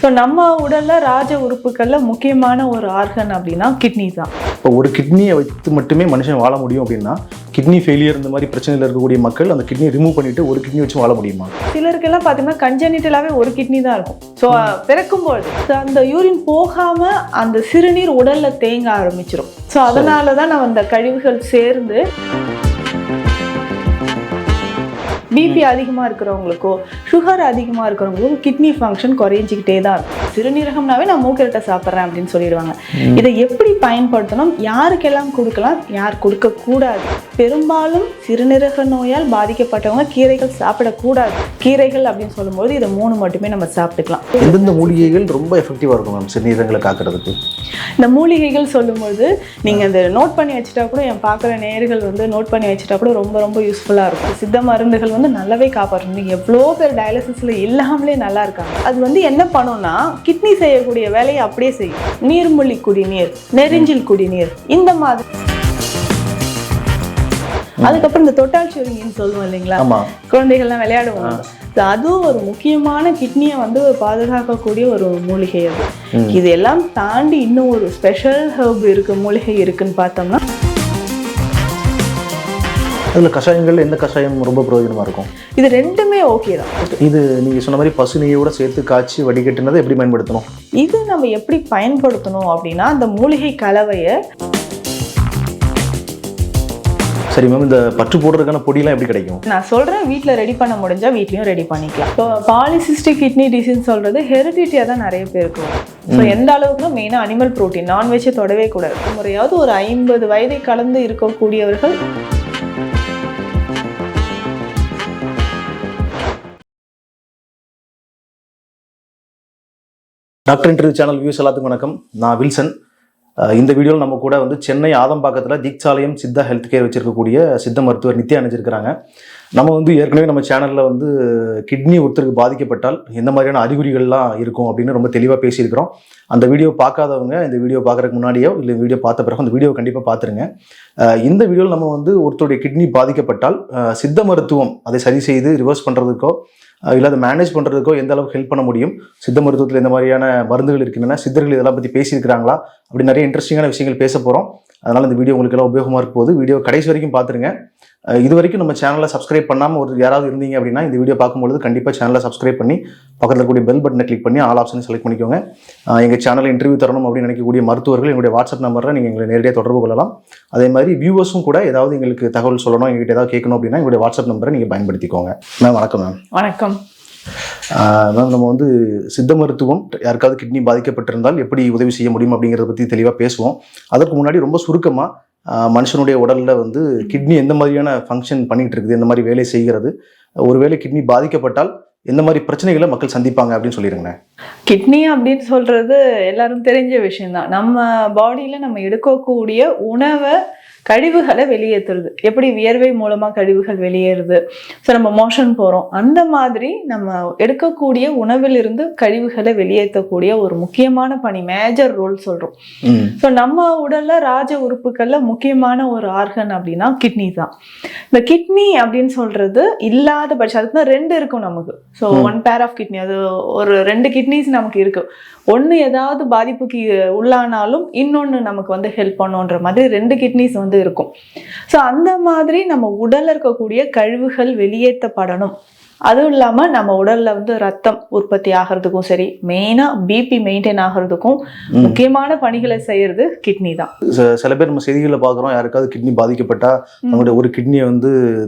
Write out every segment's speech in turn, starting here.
So நம்ம உடல்ல ராஜ உறுப்புகள்ல முக்கியமான ஒரு ஆர்கன் அப்படின்னா கிட்னி தான். இப்போ ஒரு கிட்னியை வைத்து மட்டுமே மனுஷன் வாழ முடியும் அப்படின்னா கிட்னி ஃபெயிலியர் இந்த மாதிரி பிரச்சனையில் இருக்கக்கூடிய மக்கள் அந்த கிட்னியை ரிமூவ் பண்ணிட்டு ஒரு கிட்னி வச்சு வாழ முடியுமா? சிலருக்கெல்லாம் பார்த்தீங்கன்னா கன்ஜெனிட்டலாகவே ஒரு கிட்னி தான் இருக்கும். ஸோ பிறக்கும்போது அந்த யூரின் போகாம அந்த சிறுநீர் உடல்ல தேங்க ஆரம்பிச்சிடும். ஸோ அதனால தான் நம்ம அந்த கழிவுகள் சேர்ந்து பிபி அதிகமாக இருக்கிறவங்களுக்கோ சுகர் அதிகமாக இருக்கிறவங்களுக்கோ கிட்னி ஃபங்க்ஷன் குறைஞ்சிக்கிட்டே தான் இருக்கும். சிறுநீரகம்னாவே நான் மூக்கிரட்டை சாப்பிட்றேன் அப்படின்னு சொல்லிடுவாங்க. இதை எப்படி பயன்படுத்தணும், யாருக்கெல்லாம் கொடுக்கலாம், யார் கொடுக்கக்கூடாது? பெரும்பாலும் சிறுநீரக நோயால் பாதிக்கப்பட்டவங்க கீரைகள் சாப்பிடக்கூடாது. கீரைகள் அப்படின்னு சொல்லும்போது இதை 3 மட்டுமே நம்ம சாப்பிட்டுக்கலாம். எந்தெந்த மூலிகைகள் ரொம்ப எஃபெக்டிவாக இருக்கும் மேம் சிறுநீரகங்களை காக்கிறதுக்கு? இந்த மூலிகைகள் சொல்லும்போது நீங்கள் இந்த நோட் பண்ணி வச்சுட்டா கூட, என் பார்க்குற நேயர்கள் நோட் பண்ணி வச்சுட்டா கூட ரொம்ப ரொம்ப யூஸ்ஃபுல்லாக இருக்கும். சித்த மருந்துகள் நல்லாவே காப்பாற்றணும். எவ்வளோ பேர் டயாலிசிஸ்ல இல்லாமலே நல்லா இருக்காங்க. அது என்ன பண்ணும்னா கிட்னி செய்யக்கூடிய வேலையை அப்படியே செய்யும். நீர்மூழ்கி குடிநீர், நெரிஞ்சில் குடிநீர், இந்த மாதிரி. அதுக்கப்புறம் இந்த தொட்டால் சுருங்கின்னு சொல்லுவோம் இல்லைங்களா, குழந்தைகள்லாம் விளையாடுவாங்க. அதுவும் ஒரு முக்கியமான கிட்னியை பாதுகாக்கக்கூடிய ஒரு மூலிகை. அது இதெல்லாம் தாண்டி இன்னும் ஒரு ஸ்பெஷல் ஹெர்ப் இருக்கு, மூலிகை இருக்குன்னு பார்த்தோம்னா அதில் கஷாயங்கள் எந்த கஷாயம் ரொம்ப பிரயோஜனமாக இருக்கும்? இது ரெண்டுமே ஓகே தான். இது நீங்கள் சொன்ன மாதிரி பசு நெய்யோட சேர்த்து காய்ச்சி வடிகட்டினதை எப்படி பயன்படுத்தணும்? இது நம்ம எப்படி பயன்படுத்தணும் அப்படின்னா, அந்த மூலிகை கலவையை சரி மேம், இந்த பற்று போடுறதுக்கான பொடியெல்லாம் எப்படி கிடைக்கும்? நான் சொல்கிறேன், வீட்டில் ரெடி பண்ண முடிஞ்சால் வீட்லேயும் ரெடி பண்ணிக்கலாம். இப்போ பாலிசிஸ்டிக் கிட்னி டிசீஸ் சொல்கிறது ஹெரிடிட்டியாக தான் நிறைய பேருக்கு வரும். ஸோ எந்த அளவுக்குன்னா மெயினாக அனிமல் ப்ரோட்டீன், நான்வெஜ்ஜை தொடவே கூடாது. முறையாவது ஒரு 50 வயதை கடந்து இருக்கக்கூடியவர்கள் டாக்டர் இன்டர்வியூ சேனல் வியூஸ் எல்லாத்துக்கும் வணக்கம். நான் வில்சன். இந்த வீடியோவில் நம்ம கூட சென்னை ஆதம்பாக்கத்தில் தீக்ஷாலயம் சித்தா ஹெல்த் கேர் வச்சிருக்கக்கூடிய சித்த மருத்துவர் நித்யா அணிஞ்சிருக்கிறாங்க. நம்ம ஏற்கனவே நம்ம சேனலில் கிட்னி ஒருத்தருக்கு பாதிக்கப்பட்டால் எந்த மாதிரியான அறிகுறிகள்லாம் இருக்கும் அப்படின்னு ரொம்ப தெளிவாக பேசியிருக்கிறோம். அந்த வீடியோ பார்க்காதவங்க இந்த வீடியோ பார்க்குறதுக்கு முன்னாடியோ இல்லை வீடியோ பார்த்த பிறகு அந்த வீடியோ கண்டிப்பாக பார்த்துருங்க. இந்த வீடியோவில் நம்ம ஒருத்தருடைய கிட்னி பாதிக்கப்பட்டால் சித்த மருத்துவம் அதை சரி செய்து ரிவர்ஸ் பண்ணுறதுக்கோ இல்லை அதை மேனேஜ் பண்ணுறதுக்கோ எந்த அளவுக்கு ஹெல்ப் பண்ண முடியும், சித்த மருத்துவத்தில் எந்த மாதிரியான மருந்துகள் இருக்கின்றன, சித்தர்கள் இதெல்லாம் பற்றி பேசியிருக்கிறாங்களா, அப்படி நிறைய இன்ட்ரெஸ்டிங்கான விஷயங்கள் பேச போகிறோம். அதனால் இந்த வீடியோ உங்களுக்கு எல்லாம் உபயோகமாக இருக்கும் போது வீடியோ கடைசி வரைக்கும் பார்த்துருங்க. இது வரைக்கும் நம்ம சேனலை சப்ஸ்கிரைப் பண்ணாமல் யாராவது இருந்தீங்க அப்படின்னா இந்த வீடியோ பார்க்கும்பொழுது கண்டிப்பாக சேனலை சப்ஸ்கிரைப் பண்ணி பக்கத்தில் கூடிய பெல் பட்டனை கிளிக் பண்ணி ஆல் ஆப்ஷனை செலக்ட் பண்ணிக்கோங்க. எங்கள் சேனலில் இன்டர்வியூ தரணும் அப்படின்னு நினைக்கக்கூடிய மருத்துவர்கள் என்னுடைய வாட்ஸ்அப் நம்பரில் நீங்கள் எங்களை நேரடியாக தொடர்பு கொள்ளலாம். அதே மாதிரி வியூவர்ஸும் கூட ஏதாவது எங்களுக்கு தகவல் சொல்லணும், எங்கள்கிட்ட ஏதாவது கேட்கணும் அப்படின்னா எங்களுடைய வாட்ஸ்அப் நம்பரை நீங்கள் பயன்படுத்திக்கோங்க. மேம் வணக்கம். மேம் வணக்கம். மேம் நம்ம சித்த மருத்துவம் யாருக்காவது கிட்னி பாதிக்கப்பட்டிருந்தால் எப்படி உதவி செய்ய முடியும் அப்படிங்கிறத பற்றி தெளிவாக பேசுவோம். அதற்கு முன்னாடி ரொம்ப சுருக்கமாக மனுஷனுடைய உடலில் கிட்னி எந்த மாதிரியான ஃபங்க்ஷன் பண்ணிகிட்டு இருக்குது, எந்த மாதிரி வேலை செய்கிறது, ஒருவேளை கிட்னி பாதிக்கப்பட்டால் எந்த மாதிரி பிரச்சனைகளை மக்கள் சந்திப்பாங்க அப்படின்னு சொல்லிடுங்க. கிட்னி அப்படின்னு சொல்றது எல்லாரும் தெரிஞ்ச விஷயம்தான். நம்ம பாடியில நம்ம எடுக்கக்கூடிய உணவை கழிவுகளை வெளியேற்றுறது. எப்படி வியர்வை மூலமா கழிவுகள் வெளியேறுது, ஸோ நம்ம மோஷன் போறோம், அந்த மாதிரி நம்ம எடுக்கக்கூடிய உணவிலிருந்து கழிவுகளை வெளியேற்றக்கூடிய ஒரு முக்கியமான பணி, மேஜர் ரோல் சொல்றோம். ஸோ நம்ம உடல்ல ராஜ உறுப்புகள்ல முக்கியமான ஒரு ஆர்கன் அப்படின்னா கிட்னி தான். இந்த கிட்னி அப்படின்னு சொல்றது இல்லாத பட்சம் அதுக்கு தான் 2 இருக்கும் நமக்கு. ஸோ 1 பேர் ஆஃப் கிட்னி, அது ஒரு 2 கிட்னிஸ் நமக்கு இருக்கு. ஒன்று ஏதாவது பாதிப்புக்கு உள்ளானாலும் இன்னொன்று நமக்கு ஹெல்ப் பண்ணுன்ற மாதிரி 2 கிட்னிஸ் இருக்கும். ஸோ அந்த மாதிரி நம்ம உடல்ல இருக்கக்கூடிய கழிவுகள் வெளியேற்றப்படணும். அதுவும் இல்லாம நம்ம உடல்ல ரத்தம் உற்பத்தி ஆகிறதுக்கும் சரி, மெயினா பிபி மெயின்டைன் ஆகிறதுக்கும் முக்கியமான பணிகளை செய்யறது கிட்னி தான். சில பேர் நம்ம செய்திகளில் பார்க்குறோம், யாருக்காவது கிட்னி பாதிக்கப்பட்டா அவங்களுடைய ஒரு கிட்னியை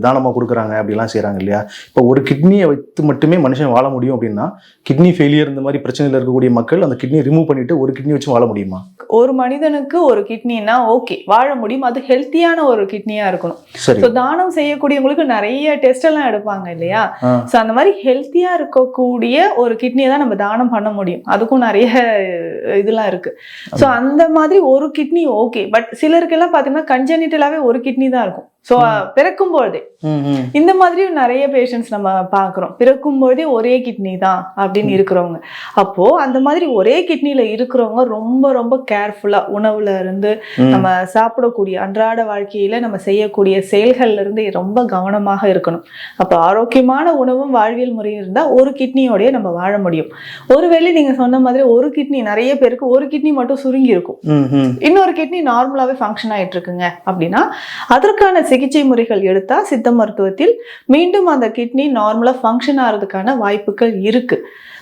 தானமாக கொடுக்குறாங்க, அப்படிலாம் செய்கிறாங்க இல்லையா? இப்போ ஒரு கிட்னியை வைத்து மட்டுமே மனுஷன் வாழ முடியும் அப்படின்னா கிட்னி ஃபெயிலியர் இந்த மாதிரி பிரச்சனையில் இருக்கக்கூடிய மக்கள் அந்த கிட்னியை ரிமூவ் பண்ணிட்டு ஒரு கிட்னி வச்சு வாழ முடியுமா? ஒரு மனிதனுக்கு ஒரு கிட்னினா ஓகே, வாழ முடியும். அது ஹெல்த்தியான ஒரு கிட்னியா இருக்கணும். ஸோ தானம் செய்யக்கூடியவங்களுக்கு நிறைய டெஸ்ட் எல்லாம் எடுப்பாங்க இல்லையா? ஸோ அந்த மாதிரி ஹெல்த்தியா இருக்கக்கூடிய ஒரு கிட்னியை தான் நம்ம தானம் பண்ண முடியும். அதுக்கும் நிறைய இதெல்லாம் இருக்கு. ஸோ அந்த மாதிரி ஒரு கிட்னி ஓகே. பட் சிலருக்கெல்லாம் பார்த்தீங்கன்னா கன்ஜெனிட்டலாவே ஒரு கிட்னி தான் இருக்கும். ஸோ பிறக்கும் பொழுதே இந்த மாதிரி நிறைய பேஷண்ட்ஸ் நம்ம பார்க்குறோம். பிறக்கும் பொழுதே ஒரே கிட்னி தான் அப்படின்னு இருக்கிறவங்க. அப்போ அந்த மாதிரி ஒரே கிட்னில இருக்கிறவங்க ரொம்ப ரொம்ப கேர்ஃபுல்லா உணவுல இருந்து நம்ம சாப்பிடக்கூடிய அன்றாட வாழ்க்கையில நம்ம செய்யக்கூடிய செயல்கள்ல இருந்து ரொம்ப கவனமாக இருக்கணும். அப்போ ஆரோக்கியமான உணவும் வாழ்வியல் முறையும் இருந்தா ஒரு கிட்னியோடய நம்ம வாழ முடியும். ஒருவேளை நீங்க சொன்ன மாதிரி ஒரு கிட்னி, நிறைய பேருக்கு ஒரு கிட்னி மட்டும் சுருங்கி இருக்கும், இன்னொரு கிட்னி நார்மலாவே ஃபங்க்ஷன் ஆயிட்டு இருக்குங்க அப்படின்னா அதற்கான சிகிச்சை முறைகள் எடுத்தா சித்த மருத்துவத்தில் மீண்டும் அந்த கிட்னி நார்மலா ஃபங்க்ஷன் ஆகிறதுக்கான வாய்ப்புகள் இருக்கு.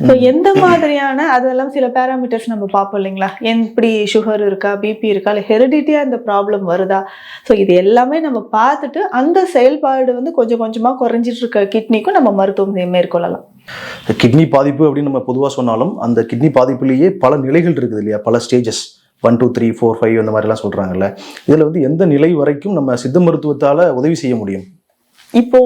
ஸோ எந்த மாதிரியான அதெல்லாம் சில பேராமீட்டர்ஸ் நம்ம பார்ப்போம் இல்லைங்களா, எப்படி சுகர் இருக்கா, பிபி இருக்கா, இல்லை ஹெரிடிட்டியா இந்த ப்ராப்ளம் வருதா. ஸோ இது எல்லாமே நம்ம பார்த்துட்டு அந்த செயல்பாடு வந்து கொஞ்சம் கொஞ்சமா குறைஞ்சிட்டு இருக்க கிட்னிக்கும் நம்ம மருத்துவம் மேற்கொள்ளலாம். கிட்னி பாதிப்பு அப்படின்னு நம்ம பொதுவாக சொன்னாலும் அந்த கிட்னி பாதிப்புலேயே பல நிலைகள் இருக்குது இல்லையா, பல ஸ்டேஜஸ் 1, 2, 3, 4, 5 அந்த மாதிரிலாம் சொல்றாங்கல்ல. இதுல வந்து எந்த நிலை வரைக்கும் நம்ம சித்த மருத்துவத்தால உதவி செய்ய முடியும்? இப்போ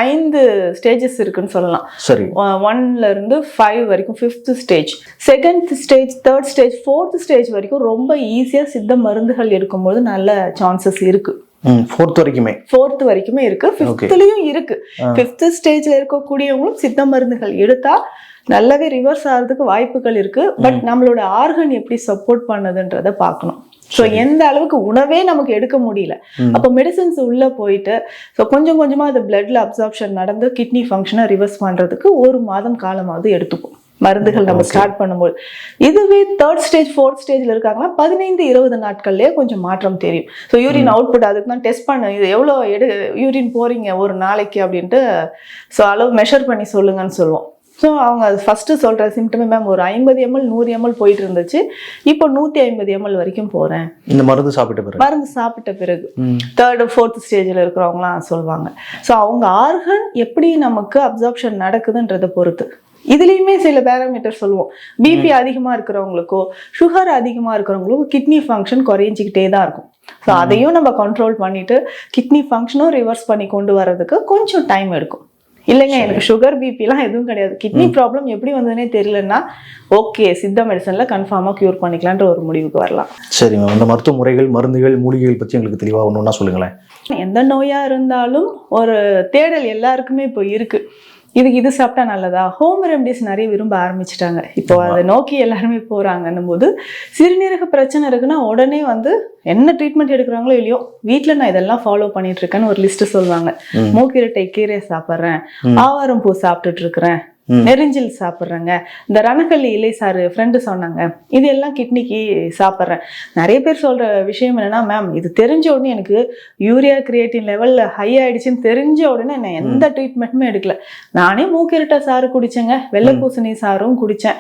5 ஸ்டேஜஸ் இருக்குன்னு சொல்லலாம். சரி, 1ல இருந்து 5 வரைக்கும் 5th stage, 2nd stage, 3rd stage, 4th stage வரைக்கும் ரொம்ப ஈஸியா சித்த மருந்துகள் எடுக்கும்போது நல்ல சான்சஸ் இருக்கு. 4th வரைக்குமே இருக்கு, 5thலயும் இருக்கு. 5th ஸ்டேஜ்ல இருக்கக்கூடியவங்களும் சித்த மருந்துகள் எடுத்தா நல்லாவே ரிவர்ஸ் ஆகிறதுக்கு வாய்ப்புகள் இருக்கு. பட் நம்மளோட ஆர்கன் எப்படி சப்போர்ட் பண்ணுதுன்றத பார்க்கணும். ஸோ எந்த அளவுக்கு உணவே நமக்கு எடுக்க முடியல, அப்போ மெடிசன்ஸ் உள்ள போயிட்டு ஸோ கொஞ்சம் கொஞ்சமா அது பிளட்ல அப்சார்ப்ஷன் நடந்து கிட்னி ஃபங்க்ஷனை ரிவர்ஸ் பண்றதுக்கு 1 மாதம் காலமாவது எடுத்துக்கும் மருந்துகள் நம்ம ஸ்டார்ட் பண்ணும்போது. இதுவே 3rd ஸ்டேஜ் 4th ஸ்டேஜ்ல இருக்காங்கன்னா 15-20 நாட்கள்லயே கொஞ்சம் மாற்றம் தெரியும். ஸோ யூரின் அவுட்புட் அதுக்கு தான் டெஸ்ட் பண்ண, இது எவ்வளோ யூரின் போறீங்க ஒரு நாளைக்கு அப்படின்ட்டு ஸோ அளவு மெஷர் பண்ணி சொல்லுங்கன்னு சொல்லுவோம். ஸோ அவங்க அது ஃபஸ்ட்டு சொல்கிற சிம்டமே, மேம் ஒரு 50 ml 100 ml போயிட்டு இருந்துச்சு, இப்போ 150 ml வரைக்கும் போகிறேன் இந்த மருந்து சாப்பிட்ட பிறகு 3rd 4th ஸ்டேஜில் இருக்கிறவங்களாம் சொல்லுவாங்க. ஸோ அவங்க ஆர்கன் எப்படி நமக்கு அப்சார்ப்ஷன் நடக்குதுன்றதை பொறுத்து. இதுலேயுமே சில பேராமீட்டர் சொல்லுவோம். பிபி அதிகமாக இருக்கிறவங்களுக்கோ சுகர் அதிகமாக இருக்கிறவங்களுக்கும் கிட்னி ஃபங்க்ஷன் குறைஞ்சிக்கிட்டே தான் இருக்கும். ஸோ அதையும் நம்ம கண்ட்ரோல் பண்ணிட்டு கிட்னி ஃபங்க்ஷனும் ரிவர்ஸ் பண்ணி கொண்டு வர்றதுக்கு கொஞ்சம் டைம் எடுக்கும். இல்லைங்க எனக்கு சுகர் பிபிலாம் எதுவும் கிடையாது, கிட்னி ப்ராப்ளம் எப்படி வந்ததுன்னே தெரியலன்னா ஓகே, சித்த மெடிசன்ல கன்ஃபார்மாக க்யூர் பண்ணிக்கலான்ற ஒரு முடிவுக்கு வரலாம். சரி மேம், அந்த மருத்துவ முறைகள், மருந்துகள், மூலிகைகள் பற்றி எங்களுக்கு தெளிவாக ஒன்றா சொல்லுங்களேன். எந்த நோயா இருந்தாலும் ஒரு தேடல் எல்லாருக்குமே இப்போ இருக்கு. இது சாப்பிட்டா நல்லதா, ஹோம் ரெமடிஸ் நிறைய விரும்ப ஆரம்பிச்சிட்டாங்க. இப்போ அதை நோக்கி எல்லாருமே போறாங்கன்னும் போது சிறுநீரக பிரச்சனை இருக்குன்னா உடனே வந்து என்ன ட்ரீட்மெண்ட் எடுக்கிறாங்களோ இல்லையோ வீட்டில் நான் இதெல்லாம் ஃபாலோ பண்ணிட்டு இருக்கேன்னு ஒரு லிஸ்ட் சொல்லுவாங்க. மூக்கிரட்டை கீரை சாப்பிட்றேன், ஆவாரம் பூ சாப்பிட்டுட்டு இருக்கிறேன், நெரிஞ்சில் சாப்பிட்றேங்க, இந்த ரணக்கல்லி இலை சாறு ஃப்ரெண்டு சொன்னாங்க, இது எல்லாம் கிட்னிக்கு சாப்பிட்றேன். நிறைய பேர் சொல்ற விஷயம் என்னன்னா, மேம் இது தெரிஞ்ச உடனே எனக்கு யூரியா கிரியேட்டின் லெவல்ல ஹை ஆயிடுச்சுன்னு தெரிஞ்ச உடனே நான் எந்த ட்ரீட்மெண்ட்டுமே எடுக்கல. நானே மூக்கிரட்டை சாறு குடிச்சேங்க, வெள்ளை பூசணி சாரும் குடிச்சேன்.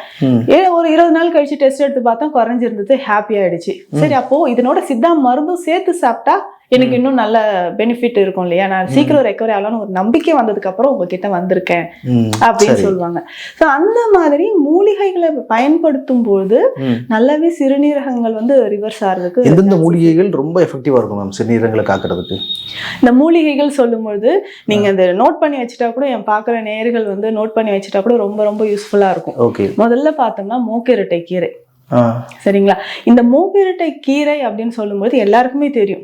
ஒரு 20 நாள் கழிச்சு டெஸ்ட் எடுத்து பார்த்தா குறைஞ்சிருந்தது, ஹாப்பி ஆயிடுச்சு. சரி, அப்போ இதனோட சித்தா மருந்தும் சேர்த்து சாப்பிட்டா எனக்கு இன்னும் நல்ல பெனிஃபிட் இருக்கும் இல்லையா, நான் சீக்கிரம் ரெக்கவரி ஆகலாம்னு ஒரு நம்பிக்கை வந்ததுக்கு அப்புறம் உங்ககிட்ட வந்திருக்கேன் அப்படின்னு சொல்லுவாங்க. ஸோ அந்த மாதிரி மூலிகைகளை பயன்படுத்தும் போது நல்லாவே சிறுநீரகங்கள் வந்து ரிவர்ஸ் ஆகிறதுக்கு. எந்தெந்த மூலிகைகள் ரொம்ப எஃபெக்டிவா இருக்கும் மேம் சிறுநீரகங்களை காக்கிறதுக்கு? இந்த மூலிகைகள் சொல்லும்போது நீங்க இந்த நோட் பண்ணி வச்சுட்டா கூட, என் பார்க்குற நேயர்கள் வந்து நோட் பண்ணி வச்சுட்டா கூட ரொம்ப ரொம்ப யூஸ்ஃபுல்லா இருக்கும். ஓகே, முதல்ல பார்த்தோம்னா மூக்கிரட்டை கீரை. சரிங்களா, இந்த மூக்கிரட்டை கீரை அப்படின்னு சொல்லும்போது எல்லாருக்குமே தெரியும்,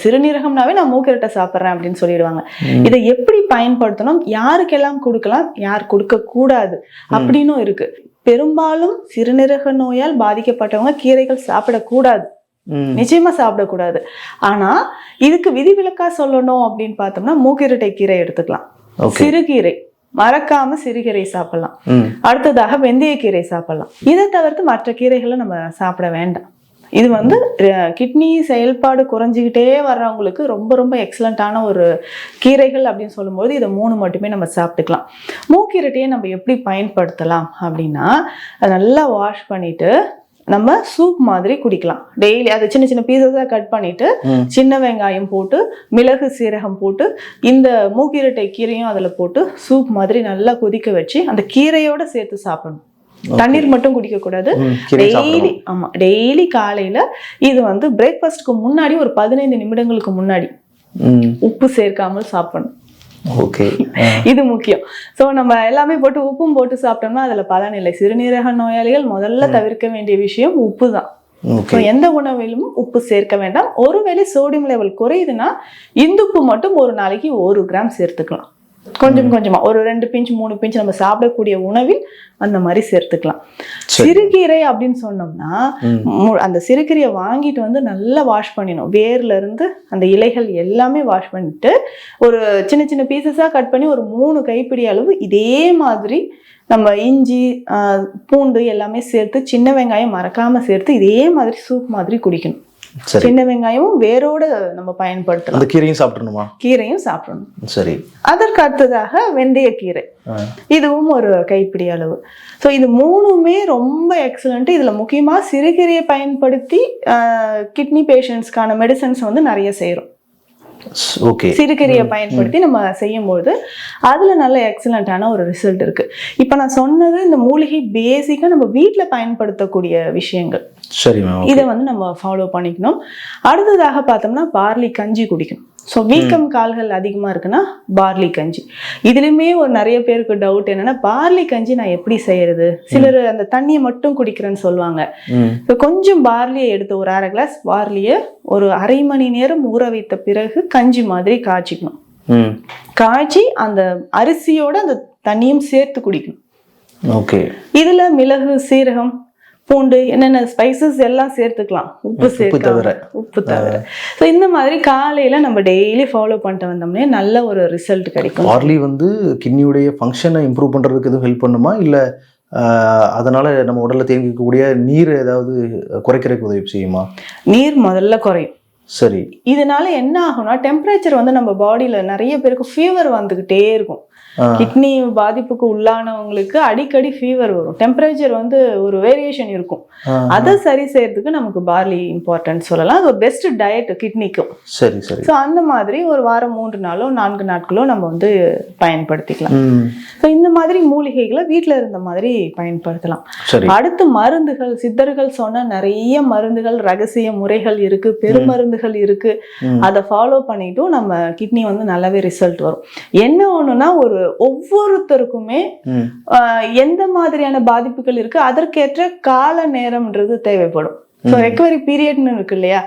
சிறுநீரகம்னாவே நான் மூக்கிரட்டை சாப்பிட்றேன் அப்படின்னு சொல்லிடுவாங்க. இதை எப்படி பயன்படுத்தணும், யாருக்கெல்லாம் கொடுக்கலாம், யார் கொடுக்க கூடாது அப்படின்னும் இருக்கு. பெரும்பாலும் சிறுநீரக நோயால் பாதிக்கப்பட்டவங்க கீரைகள் சாப்பிடக்கூடாது, நிச்சயமா சாப்பிடக்கூடாது. ஆனா இதுக்கு விதிவிலக்கா சொல்லணும் அப்படின்னு பார்த்தோம்னா மூக்கிரட்டை கீரை எடுத்துக்கலாம், சிறுகீரை மறக்காம சிறுகீரை சாப்பிடலாம், அடுத்ததாக வெந்தயக்கீரை சாப்பிடலாம். இதை தவிர்த்து மற்ற கீரைகளை நம்ம சாப்பிட வேண்டாம். இது வந்து கிட்னி செயல்பாடு குறைஞ்சிக்கிட்டே வர்றவங்களுக்கு ரொம்ப ரொம்ப எக்ஸலண்டான ஒரு கீரைகள் அப்படின்னு சொல்லும்போது இதை 3 மட்டுமே நம்ம சாப்பிட்டுக்கலாம். மூக்கிரட்டையை நம்ம எப்படி பயன்படுத்தலாம் அப்படின்னா, அதை நல்லா வாஷ் பண்ணிட்டு நம்ம சூப் மாதிரி குடிக்கலாம். டெய்லி அதை சின்ன சின்ன பீசஸா கட் பண்ணிட்டு சின்ன வெங்காயம் போட்டு மிளகு சீரகம் போட்டு இந்த மூக்கிரட்டை கீரையும் அதுல போட்டு சூப் மாதிரி நல்லா கொதிக்க வச்சு அந்த கீரையோட சேர்த்து சாப்பிடணும். தண்ணீர் மட்டும் குடிக்க கூடாது. டெய்லி, ஆமா, டெய்லி காலையில இது வந்து பிரேக்ஃபாஸ்ட்க்கு முன்னாடி ஒரு 15 நிமிடங்களுக்கு முன்னாடி உப்பு சேர்க்காமல் சாப்பிடணும். ஓகே, இது முக்கியம். சோ நம்ம எல்லாமே போட்டு உப்பும் போட்டு சாப்பிட்டோம்னா அதுல பலன் இல்லை. சிறுநீரக நோயாளிகள் முதல்ல தவிர்க்க வேண்டிய விஷயம் உப்பு தான். ஓகே. எந்த உணவிலும் உப்பு சேர்க்க வேண்டாம். ஒருவேளை சோடியம் லெவல் குறையுதுன்னா இந்துப்பு மட்டும் ஒரு நாளைக்கு 1 கிராம் சேர்த்துக்கலாம். கொஞ்சம் கொஞ்சமா ஒரு 2 பிஞ்ச் 3 பிஞ்ச் நம்ம சாப்பிடக்கூடிய உணவில் அந்த மாதிரி சேர்த்துக்கலாம். சிறுகீரை அப்படின்னு சொன்னோம்னா அந்த சிறுகீரையை வாங்கிட்டு வந்து நல்லா வாஷ் பண்ணிடணும். வேர்ல இருந்து அந்த இலைகள் எல்லாமே வாஷ் பண்ணிட்டு ஒரு சின்ன சின்ன பீசஸா கட் பண்ணி ஒரு 3 கைப்பிடி அளவு இதே மாதிரி நம்ம இஞ்சி பூண்டு எல்லாமே சேர்த்து சின்ன வெங்காயம் மறக்காம சேர்த்து இதே மாதிரி சூப் மாதிரி குடிக்கணும். சின்ன வெங்காயமும் வேரோட நம்ம பயன்படுத்தலாம். அந்த கீரையும் சாப்பிடணுமா? கீரையும் சாப்பிடணும். சரி. அதற்கு அடுத்ததாக வெந்தயக்கீரை, இதுவும் ஒரு கைப்பிடி அளவு. ஸோ இது 3மே ரொம்ப எக்ஸலண்ட். இதுல முக்கியமா சிறுகீரையை பயன்படுத்தி கிட்னி பேஷண்ட்ஸ்க்கான மெடிசன்ஸ் வந்து நிறைய செய்யறோம். சிறுகீரையை பயன்படுத்தி நம்ம செய்யும்போது அதுல நல்ல எக்ஸலண்டான ஒரு ரிசல்ட் இருக்கு. இப்ப நான் சொன்னது இந்த மூலிகை பேசிக்கா நம்ம வீட்டுல பயன்படுத்தக்கூடிய விஷயங்கள். இதை வந்து நம்ம ஃபாலோ பண்ணிக்கணும். அடுத்ததாக பார்த்தோம்னா பார்லி கஞ்சி குடிக்கணும். ஸோ வீக்கம் கால்கள் அதிகமா இருக்குன்னா பார்லி கஞ்சி. இதுலயுமே ஒரு நிறைய பேருக்கு டவுட் என்னன்னா பார்லி கஞ்சி நான் எப்படி செய்யறது? சிலர் அந்த தண்ணியை மட்டும் குடிக்கிறேன்னு சொல்லுவாங்க. கொஞ்சம் பார்லியை எடுத்து ஒரு 1/2 கிளாஸ் பார்லியை ஒரு 1/2 மணி நேரம் ஊற வைத்த பிறகு கஞ்சி மாதிரி காய்ச்சிக்கணும். காய்ச்சி அந்த அரிசியோட அந்த தண்ணியும் சேர்த்து குடிக்கணும். இதுல மிளகு, சீரகம், பூண்டு, என்னென்ன ஸ்பைசஸ் எல்லாம் சேர்த்துக்கலாம். உப்பு தவிர. ஸோ இந்த மாதிரி காலையில நம்ம டெய்லி ஃபாலோ பண்ணிட்டு வந்தோம்னே நல்ல ஒரு ரிசல்ட் கிடைக்கும். பார்லி வந்து கிட்னியுடைய ஃபங்க்ஷனை இம்ப்ரூவ் பண்றதுக்கு எதுவும் ஹெல்ப் பண்ணுமா, இல்ல அதனால நம்ம உடல்ல தேங்கிக்கக்கூடிய நீர் ஏதாவது குறைக்கிறதுக்கு உதவி செய்யுமா? நீர் முதல்ல குறையும். சரி. இதனால என்ன ஆகும்னா டெம்பரேச்சர் வந்து நம்ம பாடியில நிறைய பேருக்கு ஃபீவர் வந்துகிட்டே இருக்கும். கிட்னி பாதிப்புக்கு உள்ளானவங்களுக்கு அடிக்கடி ஃபீவர் வரும். டெம்பரேச்சர் வந்து ஒரு வேரியேஷன் இருக்கும். அதை சரி செய்யறதுக்கு நமக்கு பார்லி இம்பார்ட்டன்ட் சொல்லலாம். அது ஒரு பெஸ்ட் டயட் கிட்னிக்கும். சரி சரி. ஸோ அந்த மாதிரி ஒரு வாரம் 3 நாளோ 4 நாட்களோ நம்ம வந்து பயன்படுத்திக்கலாம். ஸோ இந்த மாதிரி மூலிகைகளை வீட்டில் இருந்த மாதிரி பயன்படுத்தலாம். அடுத்து மருந்துகள், சித்தர்கள் சொன்ன நிறைய மருந்துகள், ரகசிய முறைகள் இருக்கு, பெருமருந்துகள் இருக்கு. அதை ஃபாலோ பண்ணிட்டும் நம்ம கிட்னி வந்து நல்லாவே ரிசல்ட் வரும். என்ன ஒண்ணுன்னா ஒவ்வொருத்தருக்குமே எந்த மாதிரியான பாதிப்புகள் இருக்கு அதற்கேற்ற கால நேரம்ன்றது தேவைப்படும். ஸோ ரெக்கவரி பீரியட்னு இருக்கு இல்லையா?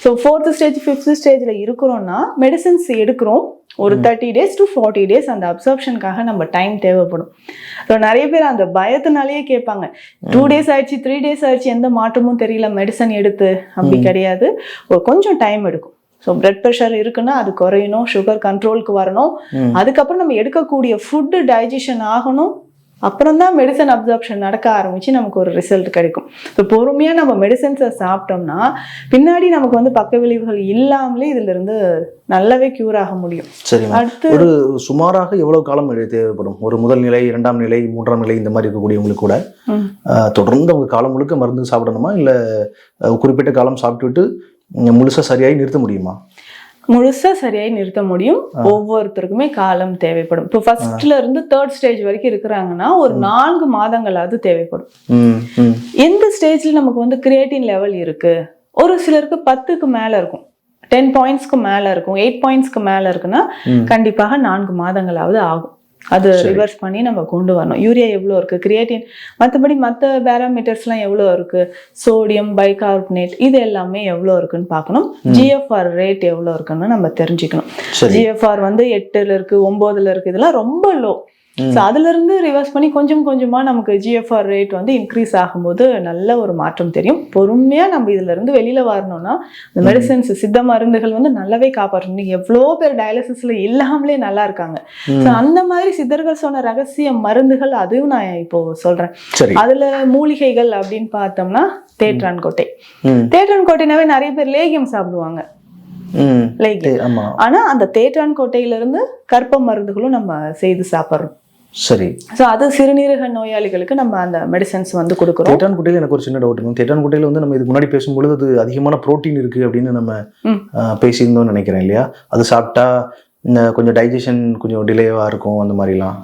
ஸோ 4th ஸ்டேஜ் 5th ஸ்டேஜ்ல இருக்கிறோம்னா மெடிசன்ஸ் எடுக்கிறோம். ஒரு 30 days to 40 days அந்த அப்சர்ப்ஷனுக்காக நம்ம டைம் தேவைப்படும். ஸோ நிறைய பேர் அந்த பயத்தினாலேயே கேட்பாங்க, 2 days ஆயிடுச்சு 3 days ஆயிடுச்சு எந்த மாற்றமும் தெரியல மெடிசன் எடுத்து. அப்படி கிடையாது, ஒரு கொஞ்சம் டைம் எடுக்கும். ஸோ பிளட் ப்ரெஷர் இருக்குன்னா அது குறையணும், சுகர் கண்ட்ரோலுக்கு வரணும். அதுக்கப்புறம் நம்ம எடுக்கக்கூடிய ஃபுட்டு டைஜஷன் ஆகணும். அப்புறம் தான் மெடிசன் அப்சார்ப்ஷன் நடக்க ஆரம்பிச்சு நமக்கு ஒரு ரிசல்ட் கிடைக்கும். ஸோ பொறுமையாக நம்ம மெடிசன்ஸை சாப்பிட்டோம்னா பின்னாடி நமக்கு வந்து பக்க விளைவுகள் இல்லாமலே இதுல இருந்து நல்லாவே கியூர் ஆக முடியும். சரி. அடுத்து ஒரு சுமாராக எவ்வளவு காலம் தேவைப்படும்? ஒரு முதல் நிலை, 2ஆம் நிலை, 3ஆம் நிலை இந்த மாதிரி இருக்கக்கூடியவங்களுக்கு கூட தொடர்ந்து அவங்க காலம் முழுக்க மருந்து சாப்பிடணுமா, இல்லை குறிப்பிட்ட காலம் சாப்பிட்டுவிட்டு முழுசா சரியாகி நிறுத்த முடியுமா? முழுசா சரியாய் நிறுத்த முடியும். ஒவ்வொருத்தருக்குமே காலம் தேவைப்படும். இப்போ 1st இருந்து 3rd ஸ்டேஜ் வரைக்கும் இருக்கிறாங்கன்னா ஒரு 4 மாதங்களாவது தேவைப்படும். எந்த ஸ்டேஜ்ல நமக்கு வந்து கிரியேட்டின் லெவல் இருக்கு, ஒரு சிலருக்கு 10க்கு மேல இருக்கும், 10 பாயிண்ட்ஸ்க்கு மேல இருக்கும், 8 பாயிண்ட்ஸ்க்கு மேல இருக்குன்னா கண்டிப்பாக 4 மாதங்களாவது ஆகும். அது ரிவர்ஸ் பண்ணி நம்ம கொண்டு வரணும். யூரியா எவ்வளோ இருக்கு, கிரியேட்டின், மற்றபடி மற்ற பேராமீட்டர்ஸ்லாம் எவ்வளோ இருக்கு, சோடியம் பைகார்பனேட் இது எல்லாமே எவ்வளோ இருக்குன்னு பார்க்கணும். GFR ரேட் எவ்வளோ இருக்குன்னு நம்ம தெரிஞ்சுக்கணும். GFR வந்து 8ல இருக்கு, 9ல இருக்கு, இதெல்லாம் ரொம்ப லோ. ஸோ அதுல இருந்து ரிவர்ஸ் பண்ணி கொஞ்சம் கொஞ்சமா நமக்கு GFR ரேட் வந்து இன்க்ரீஸ் ஆகும்போது நல்ல ஒரு மாற்றம் தெரியும். பொறுமையா நம்ம இதுல இருந்து வெளியில வரணும்னா இந்த மெடிசன்ஸ், சித்த மருந்துகள் வந்து நல்லாவே காப்பாற்றணும். எவ்வளோ பேர் டயாலிசிஸ்ல இல்லாமலே நல்லா இருக்காங்க. ஸோ அந்த மாதிரி சித்தர்கள் சொன்ன ரகசிய மருந்துகள் அதையும் நான் இப்போ சொல்றேன். அதுல மூலிகைகள் அப்படின்னு பார்த்தோம்னா தேற்றான் கோட்டை. தேற்றான் கோட்டைனாவே நிறைய பேர் லேகியம் சாப்பிடுவாங்க. ஆனா அந்த தேற்றான் கோட்டையில இருந்து கற்ப மருந்துகளும் நம்ம செய்து சாப்பிடுறோம். சரி. ஸோ அது சிறுநீரக நோயாளிகளுக்கு நம்ம அந்த மெடிசன்ஸ் வந்து கொடுக்குறோம். தேற்றான் கோட்டையில் எனக்கு ஒரு சின்ன டவுட். தேற்றான் கோட்டையில் வந்து நம்ம இதுக்கு முன்னாடி பேசும்பொழுது அது அதிகமான புரோட்டீன் இருக்கு அப்படின்னு நம்ம பேசியிருந்தோம்னு நினைக்கிறேன் இல்லையா? அது சாப்பிட்டா கொஞ்சம் டைஜஷன் கொஞ்சம் டிலேவா இருக்கும் அந்த மாதிரிலாம்.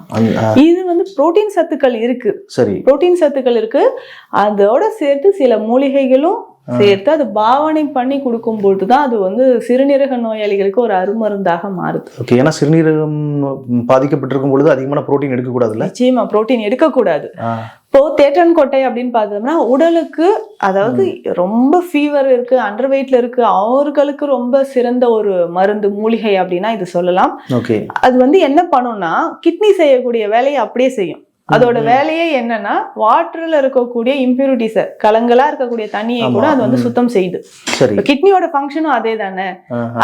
இது வந்து புரோட்டீன் சத்துக்கள் இருக்கு. சரி, புரோட்டீன் சத்துக்கள் இருக்கு. அதோட சேர்த்து சில மூலிகைகளும் சேர்த்து அது பாவனை பண்ணி கொடுக்கும்போது தான் அது வந்து சிறுநீரக நோயாளிகளுக்கு ஒரு அருமருந்தாக மாறுது. ஓகே, ஏன்னா சிறுநீரகம் பாதிக்கப்பட்டிருக்கும் பொழுது அதிகமான புரோட்டீன் எடுக்கக்கூடாதுல்ல? நிச்சயமா புரோட்டீன் எடுக்கக்கூடாது. இப்போ தேற்றான் கொட்டை அப்படின்னு பார்த்தோம்னா உடலுக்கு, அதாவது ரொம்ப ஃபீவர் இருக்கு, அண்டர் வெயிட்ல இருக்கு, அவர்களுக்கு ரொம்ப சிறந்த ஒரு மருந்து மூலிகை அப்படின்னா இது சொல்லலாம். ஓகே, அது வந்து என்ன பண்ணும்னா கிட்னி செய்யக்கூடிய வேலையை அப்படியே செய்யும். அதோட வேலையே என்னன்னா வாட்டர்ல இருக்கக்கூடிய இம்பியூரிட்டிஸ, கலங்களா இருக்கக்கூடிய தண்ணியை கூட அது வந்து சுத்தம் செய்யுது. கிட்னியோட ஃபங்க்ஷனும் அதே தானே.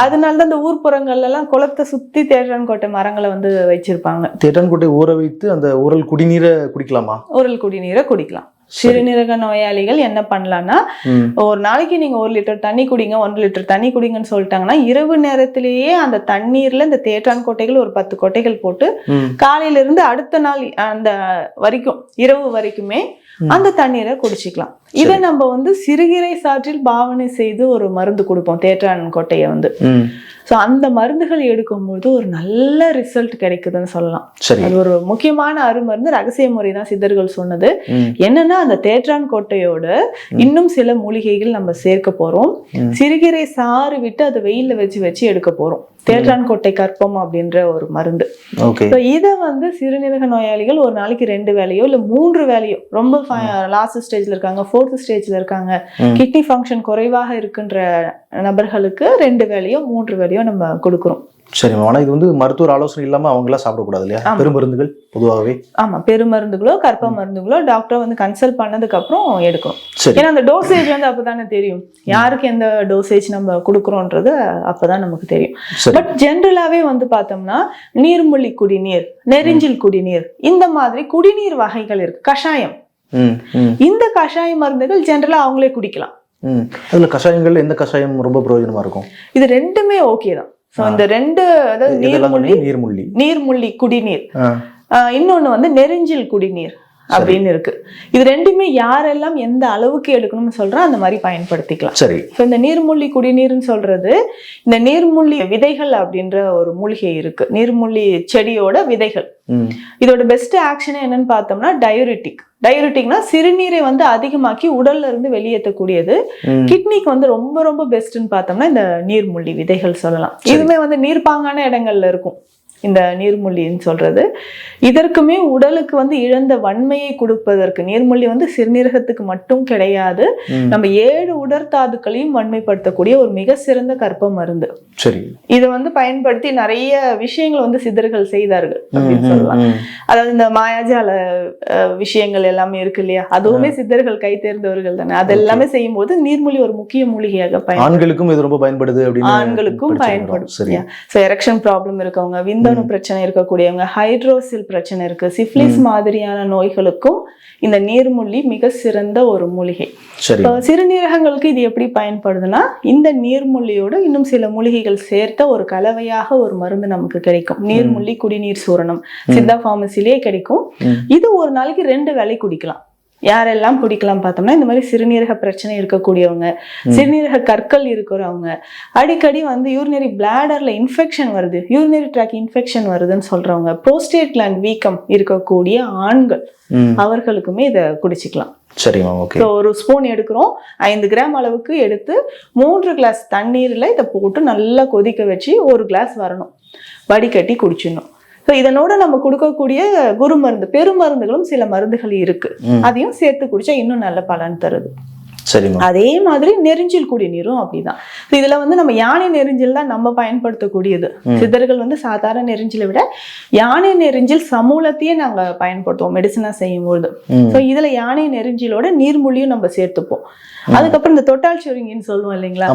அதனாலதான் இந்த ஊர்ப்புறங்கள்ல எல்லாம் குளத்தை சுத்தி தேற்றான் கோட்டை மரங்களை வந்து வச்சிருப்பாங்க. தேற்றான் கோட்டை ஊற வைத்து அந்த ஊரல் குடிநீரை குடிக்கலாமா? ஊரல் குடிநீரை குடிக்கலாம். சிறுநீரக நோயாளிகள் என்ன பண்ணலாம்னா, ஒரு நாளைக்கு நீங்க 1 லிட்டர் தண்ணி குடிங்க, 1 லிட்டர் தண்ணி குடிங்கன்னு சொல்லிட்டாங்கன்னா இரவு நேரத்திலேயே அந்த தண்ணீர்ல இந்த தேற்றான் கொட்டைகள் ஒரு 10 கொட்டைகள் போட்டு காலையில இருந்து அடுத்த நாள் அந்த வரைக்கும் இரவு வரைக்குமே அந்த தண்ணீரை குடிச்சிக்கலாம். இதை நம்ம வந்து சிறுகீரை சாற்றில் பாவனை செய்து ஒரு மருந்து கொடுப்போம் தேற்றான் கொட்டையை வந்து. ஸோ அந்த மருந்துகள் எடுக்கும்போது ஒரு நல்ல ரிசல்ட் கிடைக்குதுன்னு சொல்லலாம். அது ஒரு முக்கியமான அருமருந்து, ரகசிய முறை தான் சித்தர்கள் சொன்னது. என்னன்னா அந்த தேற்றான் கொட்டையோட இன்னும் சில மூலிகைகள் நம்ம சேர்க்க போறோம். சிறுகீரை சாறு விட்டு அதை வெயில்ல வச்சு எடுக்க போறோம். தேற்றான் கொட்டை கற்பம் அப்படின்ற ஒரு மருந்து. இதை வந்து சிறுநீரக நோயாளிகள் ஒரு நாளைக்கு 2 வேளையோ இல்ல 3 வேளையோ, ரொம்ப லாஸ்ட் ஸ்டேஜ்ல இருக்காங்க, 4th ஸ்டேஜ்ல இருக்காங்க, கிட்னி ஃபங்க்ஷன் குறைவாக இருக்கின்ற நபர்களுக்கு 2 வேளையோ 3 வேளையோ நம்ம கொடுக்கிறோம். சரி, ஆனா இது வந்து மருத்துவர் ஆலோசனை இல்லாம அவங்க எல்லாம் சாப்பிடக்கூடாது இல்லையா? பெருமருந்துகள் பொதுவாகவே. ஆமா, பெருமருந்துகளோ கற்ப மருந்துகளோ டாக்டர் வந்து கன்சல்ட் பண்ணதுக்கு அப்புறம் எடுக்கணும். ஏன்னா அந்த டோசேஜ் வந்து அப்பதானே தெரியும், யாருக்கு எந்த டோசேஜ் நம்ம கொடுக்குறோன்றது அப்பதான் நமக்கு தெரியும். பட் ஜென்ரலாவே வந்து பார்த்தோம்னா நீர்மூழ்கி குடிநீர், நெரிஞ்சில் குடிநீர், இந்த மாதிரி குடிநீர் வகைகள் இருக்கு. கஷாயம், இந்த கஷாய மருந்துகள் ஜென்ரலா அவங்களே குடிக்கலாம். அதுல கஷாயங்கள் எந்த கஷாயம் ரொம்ப பிரயோஜனமா இருக்கும்? இது ரெண்டுமே ஓகே தான். இந்த 2, அதாவது நீர்மூழ்கி குடிநீர், இன்னொன்னு வந்து நெரிஞ்சில் குடிநீர் அப்படின்னு இருக்கு. இது ரெண்டுமே யாரெல்லாம் எந்த அளவுக்கு எடுக்கணும்னு சொல்றோம் அந்த மாதிரி பயன்படுத்திக்கலாம். சரி, இந்த நீர்மூழ்கி குடிநீர்னு சொல்றது இந்த நீர்மூழ்கி விதைகள் அப்படின்ற ஒரு மூலிகை இருக்கு. நீர்மூழ்கி செடியோட விதைகள். இதோட பெஸ்ட் ஆக்ஷன் என்னன்னு பார்த்தோம்னா டயூரிட்டிக்னா சிறுநீரை வந்து அதிகமாக்கி உடல்ல இருந்து வெளியேற்றக்கூடியது. கிட்னிக்கு வந்து ரொம்ப ரொம்ப பெஸ்ட்னு பார்த்தோம்னா இந்த நீர்மூழ்கி விதைகள் சொல்லலாம். இதுவுமே வந்து நீர்ப்பாங்கான இடங்கள்ல இருக்கும் இந்த நீர்மூழ்கின்னு சொல்றது. இதற்குமே உடலுக்கு வந்து இழந்த வன்மையை கொடுப்பதற்கு நீர்மூழ்கி வந்து சிறுநீரகத்துக்கு மட்டும் கிடையாது, நம்ம 7 உடற்தாதுக்களையும் வன்மைப்படுத்தக்கூடிய ஒரு மிக சிறந்த கற்ப மருந்து. சரி, இதை வந்து பயன்படுத்தி நிறைய விஷயங்கள் வந்து சித்தர்கள் செய்தார்கள் அப்படின்னு சொல்லலாம். அதாவது இந்த மாயாஜால விஷயங்கள் எல்லாமே இருக்கு இல்லையா, அதுவுமே சித்தர்கள் கை தேர்ந்தவர்கள் தானே. அதெல்லாமே செய்யும் போது நீர்மூழ்கி ஒரு முக்கிய மூலிகையாக ஆண்களுக்கும் இது ரொம்ப பயன்படுது. ஆண்களுக்கும் பயன்படும். எரெக்ஷன் ப்ராப்ளம் இருக்கவங்க, விந்தணு பிரச்சனை இருக்கக்கூடியவங்க, ஹைட்ரோசில் பிரச்சனை இருக்கு, சிஃபிலிஸ் மாதிரியான நோய்களுக்கும் இந்த நீர்மூழ்கி மிக சிறந்த ஒரு மூலிகை. சிறுநீரகங்களுக்கு இது எப்படி பயன்படுதுன்னா இந்த நீர்மூழ்கியோட இன்னும் சில மூலிகைகள் சேர்த்த ஒரு கலவையாக ஒரு மருந்து நமக்கு கிடைக்கும். நீர்மூழ்கி குடிநீர் சூரணம் சித்தா பார்மசிலேயே கிடைக்கும். இது ஒரு நாளைக்கு 2 வேளை குடிக்கலாம். யாரெல்லாம் குடிக்கலாம் பார்த்தோம்னா இந்த மாதிரி சிறுநீரக பிரச்சனை இருக்கக்கூடியவங்க, சிறுநீரக கற்கள் இருக்கிறவங்க, அடிக்கடி வந்து யூரினரி பிளாடர்ல இன்ஃபெக்ஷன் வருது, யூரினரி ட்ராக் இன்ஃபெக்ஷன் வருதுன்னு சொல்றவங்க, புரோஸ்டேட் கிளாண்ட் வீக்கம் இருக்கக்கூடிய ஆண்கள், அவர்களுக்குமே இதை குடிச்சிக்கலாம். சரிமா, ஓகே. ஒரு ஸ்பூன் எடுக்கிறோம், 5 கிராம் அளவுக்கு எடுத்து 3 கிளாஸ் தண்ணீர்ல இதை போட்டு நல்லா கொதிக்க வச்சு 1 கிளாஸ் வரணும், வடிகட்டி குடிச்சிடணும். இதனோட நம்ம கொடுக்கக்கூடிய குரு மருந்து, பெருமருந்துகளும் சில மருந்துகள் இருக்கு, அதையும் சேர்த்து குடிச்சா இன்னும் நல்ல பலன் தருது. அதே மாதிரி நெரிஞ்சில் குடிநீரும் அப்படிதான். இதுல வந்து நம்ம யானை நெரிஞ்சில் தான் நம்ம பயன்படுத்தக்கூடியது. சித்தர்கள் வந்து சாதாரண நெரிஞ்சிலை விட யானை நெரிஞ்சில் சமூலத்தையே நாங்க பயன்படுத்துவோம் மெடிசனா செய்யும் போது. இதுல யானை நெரிஞ்சிலோட நீர்மூழ்கியும் நம்ம சேர்த்துப்போம். அதுக்கப்புறம் இந்த தொட்டால் சுருங்கின்னு சொல்லுவோம் இல்லைங்களா,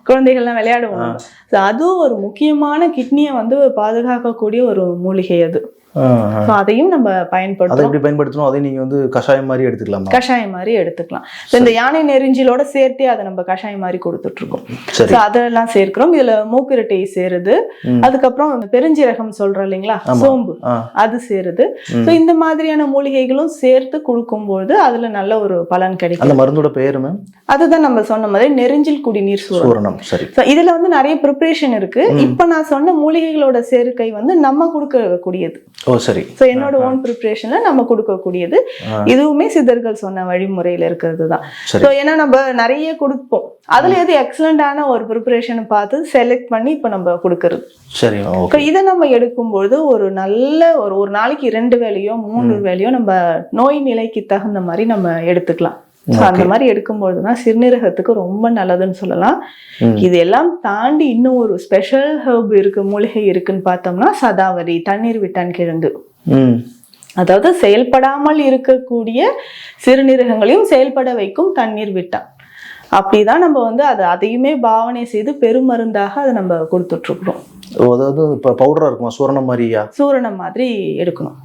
குழந்தைகள்லாம் விளையாடுவோம். அதுவும் ஒரு முக்கியமான கிட்னியை வந்து பாதுகாக்கக்கூடிய ஒரு மூலிகை. அது அதையும் நம்ம பயன்படுத்தணும். அதை நீங்க வந்து கஷாயம் மாதிரி எடுத்துக்கலாம். கஷாயம் மாதிரி எடுத்துக்கலாம். இந்த யானை நெரிஞ்சிலோட சேர்த்தே அதை நம்ம கஷாயம் மாதிரி கொடுத்துட்டு இருக்கோம். அதெல்லாம் சேர்க்கிறோம். இதுல மூக்கிரட்டை சேருது, அதுக்கப்புறம் பெருஞ்சீரகம் சொல்றோம் இல்லைங்களா, சோம்பு, அது சேருது. இந்த மாதிரியான மூலிகைகளும் சேர்த்து கொடுக்கும்போது அதுல நல்ல ஒரு பலன் கிடைக்கும். அந்த மருந்தோட பேரு மேம்? அதுதான் நம்ம சொன்ன மாதிரி நெரிஞ்சில் குடிநீர் சூரணம். இதுல வந்து நிறைய ப்ரிப்பரேஷன் இருக்கு. இப்ப நான் சொன்ன மூலிகைகளோட சேர்க்கை வந்து நம்ம கொடுக்கக்கூடியது. ஓ சரி. ஸோ என்னோட ஓன் ப்ரிப்ரேஷன்ல நம்ம கொடுக்கக்கூடியது இதுவுமே சித்தர்கள் சொன்ன வழிமுறையில இருக்கிறது தான். ஸோ ஏன்னா நம்ம நிறைய கொடுப்போம், அதுல எது எக்ஸலண்டான ஒரு ப்ரிப்பரேஷனை பார்த்து செலக்ட் பண்ணி இப்போ நம்ம கொடுக்கறது. சரி. இதை நம்ம எடுக்கும்பொழுது ஒரு நல்ல ஒரு நாளைக்கு 2 வேளையோ 3 வேளையோ நம்ம நோய் நிலைக்கு தகுந்த மாதிரி நம்ம எடுத்துக்கலாம். அந்த மாதிரி எடுக்கும்பொழுதுதான் சிறுநீரகத்துக்கு ரொம்ப நல்லதுன்னு சொல்லலாம். இது எல்லாம் தாண்டி இன்னும் ஒரு ஸ்பெஷல் ஹெர்ப் இருக்கு, மூலிகை இருக்குன்னு பார்த்தோம்னா சதாவரி, தண்ணீர் விட்டான் கிழங்கு. அதாவது செயல்படாமல் இருக்கக்கூடிய சிறுநீரகங்களையும் செயல்பட வைக்கும் தண்ணீர் விட்டான். அப்படிதான் நம்ம வந்து அதையுமே பாவனை செய்து பெருமருந்தாக அதை நம்ம கொடுத்துட்டு இருக்கிறோம். அதாவது இப்ப பவுடரா இருக்குமா, சூரணம் மாதிரியா? சூரணம் மாதிரி எடுக்கணும்.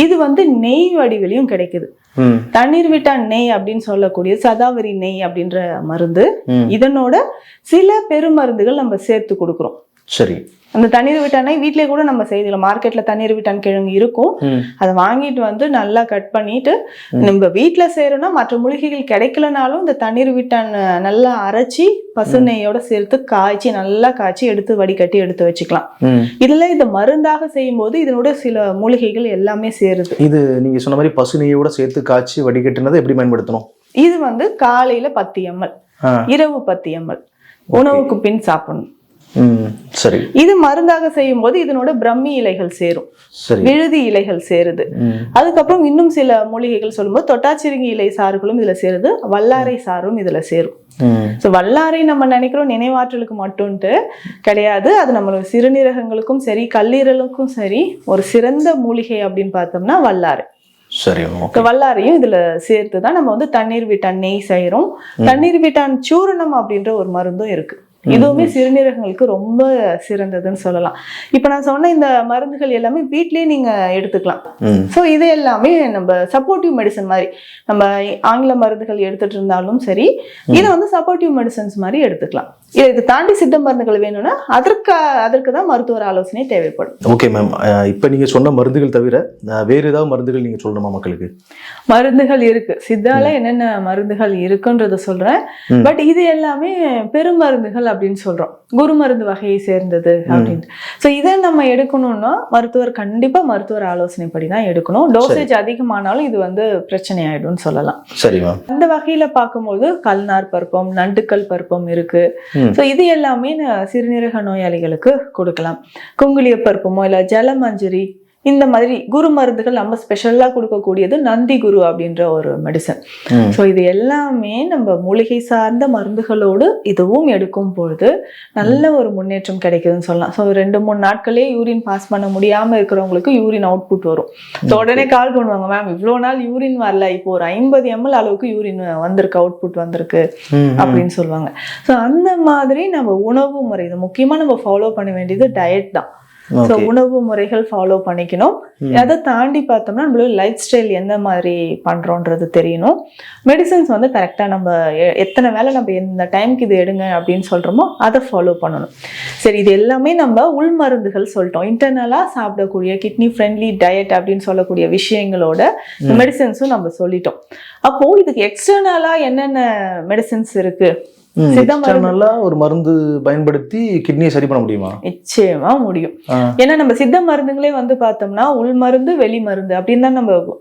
இது வந்து நெய் வடிவிலையும் கிடைக்குது. தண்ணீர் விட்டான் நெய் அப்படின்னு சொல்லக்கூடிய சதாவரி நெய் அப்படின்ற மருந்து, இதனோட சில பெருமருந்துகள் நம்ம சேர்த்து கொடுக்குறோம். சரி. அந்த தண்ணீர் விட்டானை வீட்லயே கூட நம்ம செய்யலாம். மார்க்கெட்ல தண்ணீர் விட்டான் கிழங்கு இருக்கும், அதை வாங்கிட்டு வந்து நல்லா கட் பண்ணிட்டு நம்ம வீட்டுல செய்யறோம்னா மற்ற மூலிகைகள் கிடைக்கலனாலும் இந்த தண்ணீர் விட்டான் நல்லா அரைச்சி பசு நெய்யோட சேர்த்து நல்லா காய்ச்சி எடுத்து வடிகட்டி எடுத்து வச்சுக்கலாம். இதுல இந்த மருந்தாக செய்யும் போது இதனோட சில மூலிகைகள் எல்லாமே சேருது. இது நீங்க சொன்ன மாதிரி பசு நெய்யோட சேர்த்து காய்ச்சி வடிகட்டினதை எப்படி பயன்படுத்தணும்? இது வந்து காலையில 10 ml, இரவு 10 ml, உணவுக்கு பின் சாப்பிடணும். சரி. இது மருந்தாக செய்யும் போது இதனோட பிரம்மி இலைகள் சேரும், விழுதி இலைகள் சேருது. அதுக்கப்புறம் இன்னும் சில மூலிகைகள் சொல்லும்போது தொட்டாச்சிருங்கி இலை சாறுகளும் இதுல சேருது, வல்லாரை சாரும் இதுல சேரும். வல்லாரை நம்ம நினைக்கிறோம் நினைவாற்றலுக்கு மட்டும்ட்டு கிடையாது, அது நம்மளுக்கு சிறுநீரகங்களுக்கும் சரி கல்லீரலுக்கும் சரி ஒரு சிறந்த மூலிகை அப்படின்னு பார்த்தோம்னா வல்லாரை. சரி. வல்லாரையும் இதுல சேர்த்துதான் நம்ம வந்து தண்ணீர் விட்டான் நெய் செய்யறோம். தண்ணீர் விட்டான் சூரணம் அப்படின்ற ஒரு மருந்தும் இருக்கு, இதுவுமே சிறுநீரகங்களுக்கு ரொம்ப சிறந்ததுன்னு சொல்லலாம். இப்ப நான் சொன்ன இந்த மருந்துகள் எல்லாமே வீட்லயே நீங்க எடுத்துக்கலாம். சோ இது எல்லாமே நம்ம சப்போர்ட்டிவ் மெடிசன் மாதிரி, நம்ம ஆங்கில மருந்துகள் எடுத்துட்டு இருந்தாலும் சரி இதை வந்து சப்போர்ட்டிவ் மெடிசன்ஸ் மாதிரி எடுத்துக்கலாம். இதை தாண்டி சித்த மருந்துகள் வேணும்னா அதற்கு தான் மருத்துவர் ஆலோசனை தேவைப்படும். ஓகே மேம், இப்ப நீங்க சொன்ன மருந்துகள் தவிர வேற ஏதாவது மருந்துகள் நீங்க சொல்லணுமா மக்களுக்கு? மருந்துகள் இருக்கு, சித்தால என்னென்ன மருந்துகள் இருக்குன்றத சொல்றேன். பட் இது எல்லாமே பெருமருந்துகள் அப்படின்னு சொல்றோம், குரு மருந்து வகையை சேர்ந்தது அப்படின்னு. சோ இதை நம்ம எடுக்கணும்னா மருத்துவர் கண்டிப்பா மருத்துவர் ஆலோசனைப்படிதான் எடுக்கணும். டோசேஜ் அதிகமானாலும் இது வந்து பிரச்சனை ஆயிடும்னு சொல்லலாம். சரிமா. அந்த வகையில பார்க்கும்போது கல்நார் பருப்பம், நண்டுக்கல் பருப்பம் இருக்கு. சோ இது எல்லாமே சிறுநீரக நோயாளிகளுக்கு கொடுக்கலாம். குங்குளிய பருப்பமோ இல்ல ஜலமஞ்சரி இந்த மாதிரி குரு மருந்துகள் நம்ம ஸ்பெஷலா கொடுக்கக்கூடியது நந்தி குரு அப்படின்ற ஒரு மெடிசன். ஸோ இது எல்லாமே நம்ம மூலிகை சார்ந்த மருந்துகளோடு இதுவும் எடுக்கும் பொழுது நல்ல ஒரு முன்னேற்றம் கிடைக்குதுன்னு சொல்லலாம். ஸோ 2-3 நாட்களே யூரின் பாஸ் பண்ண முடியாம இருக்கிறவங்களுக்கு யூரின் அவுட்புட் வரும். ஸோ உடனே கால் பண்ணுவாங்க, மேம் இவ்வளோ நாள் யூரின் வரல, இப்போ ஒரு 50 ml அளவுக்கு யூரின் வந்திருக்கு, அவுட்புட் வந்திருக்கு அப்படின்னு சொல்லுவாங்க. ஸோ அந்த மாதிரி நம்ம உணவு முறை, இது முக்கியமா நம்ம ஃபாலோ பண்ண வேண்டியது டயட் தான். ஸோ உணவு முறைகள் ஃபாலோ பண்ணிக்கணும். அதை தாண்டி பார்த்தோம்னா நம்மளோட லைஃப் ஸ்டைல் எந்த மாதிரி பண்றோன்றது தெரியணும். மெடிசன்ஸ் வந்து கரெக்டா நம்ம எத்தனை வேலை நம்ம எந்த டைமுக்கு இது எடுங்க அப்படின்னு சொல்றோமோ அதை ஃபாலோ பண்ணணும். சரி, இது எல்லாமே நம்ம உள் மருந்துகள் சொல்லிட்டோம். இன்டர்னலா சாப்பிடக்கூடிய கிட்னி ஃப்ரெண்ட்லி டயட் அப்படின்னு சொல்லக்கூடிய விஷயங்களோட மெடிசன்ஸும் நம்ம சொல்லிட்டோம். அப்போ இதுக்கு எக்ஸ்டர்னலா என்னென்ன மெடிசன்ஸ் இருக்கு? ஒரு மருந்து பயன்படுத்தி கிட்னியை சரி பண்ண முடியுமா? நிச்சயமா முடியும். ஏன்னா நம்ம சித்த மருந்துகளே வந்து பார்த்தோம்னா உள் மருந்து வெளி மருந்து அப்படின்னு தான் நம்ம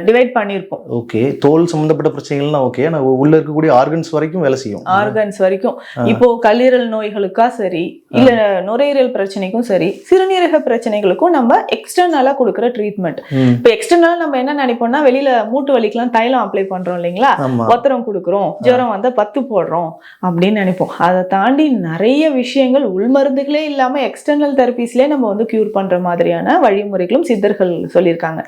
டிவைட் பண்ணிருப்போம். ஓகே, தோல் சம்பந்தப்பட்ட பிரச்சனைகள்னா ஓகே, ஆனா உள்ள இருக்கக்கூடிய ஆர்கன்ஸ் வரைக்கும் வேலை செய்யும். ஆர்கன்ஸ் வரைக்கும் இப்போ கல்லீரல் நோய்களுக்கா சரி இல்ல நுரையீரல் பிரச்சனைக்கும் சரி சிறுநீரக பிரச்சனைகளுக்கும் நம்ம எக்ஸ்டர்னலா கொடுக்குற ட்ரீட்மெண்ட். இப்போ எக்ஸ்டர்னலா நம்ம என்ன நினைப்போம்னா வெளியில மூட்டு வலிக்கெல்லாம் தைலம் அப்ளை பண்றோம் இல்லைங்களா, ஒத்தரம் கொடுக்குறோம், ஜுரம் வந்தா பத்து போடுறோம் அப்படின்னு நினைப்போம். அதை தாண்டி நிறைய விஷயங்கள் உள் மருந்துகளே இல்லாம எக்ஸ்டர்னல் தெரபிஸ்லயே நம்ம வந்து கியூர் பண்ற மாதிரியான வழிமுறைகளும் சித்தர்கள் சொல்லியிருக்காங்க.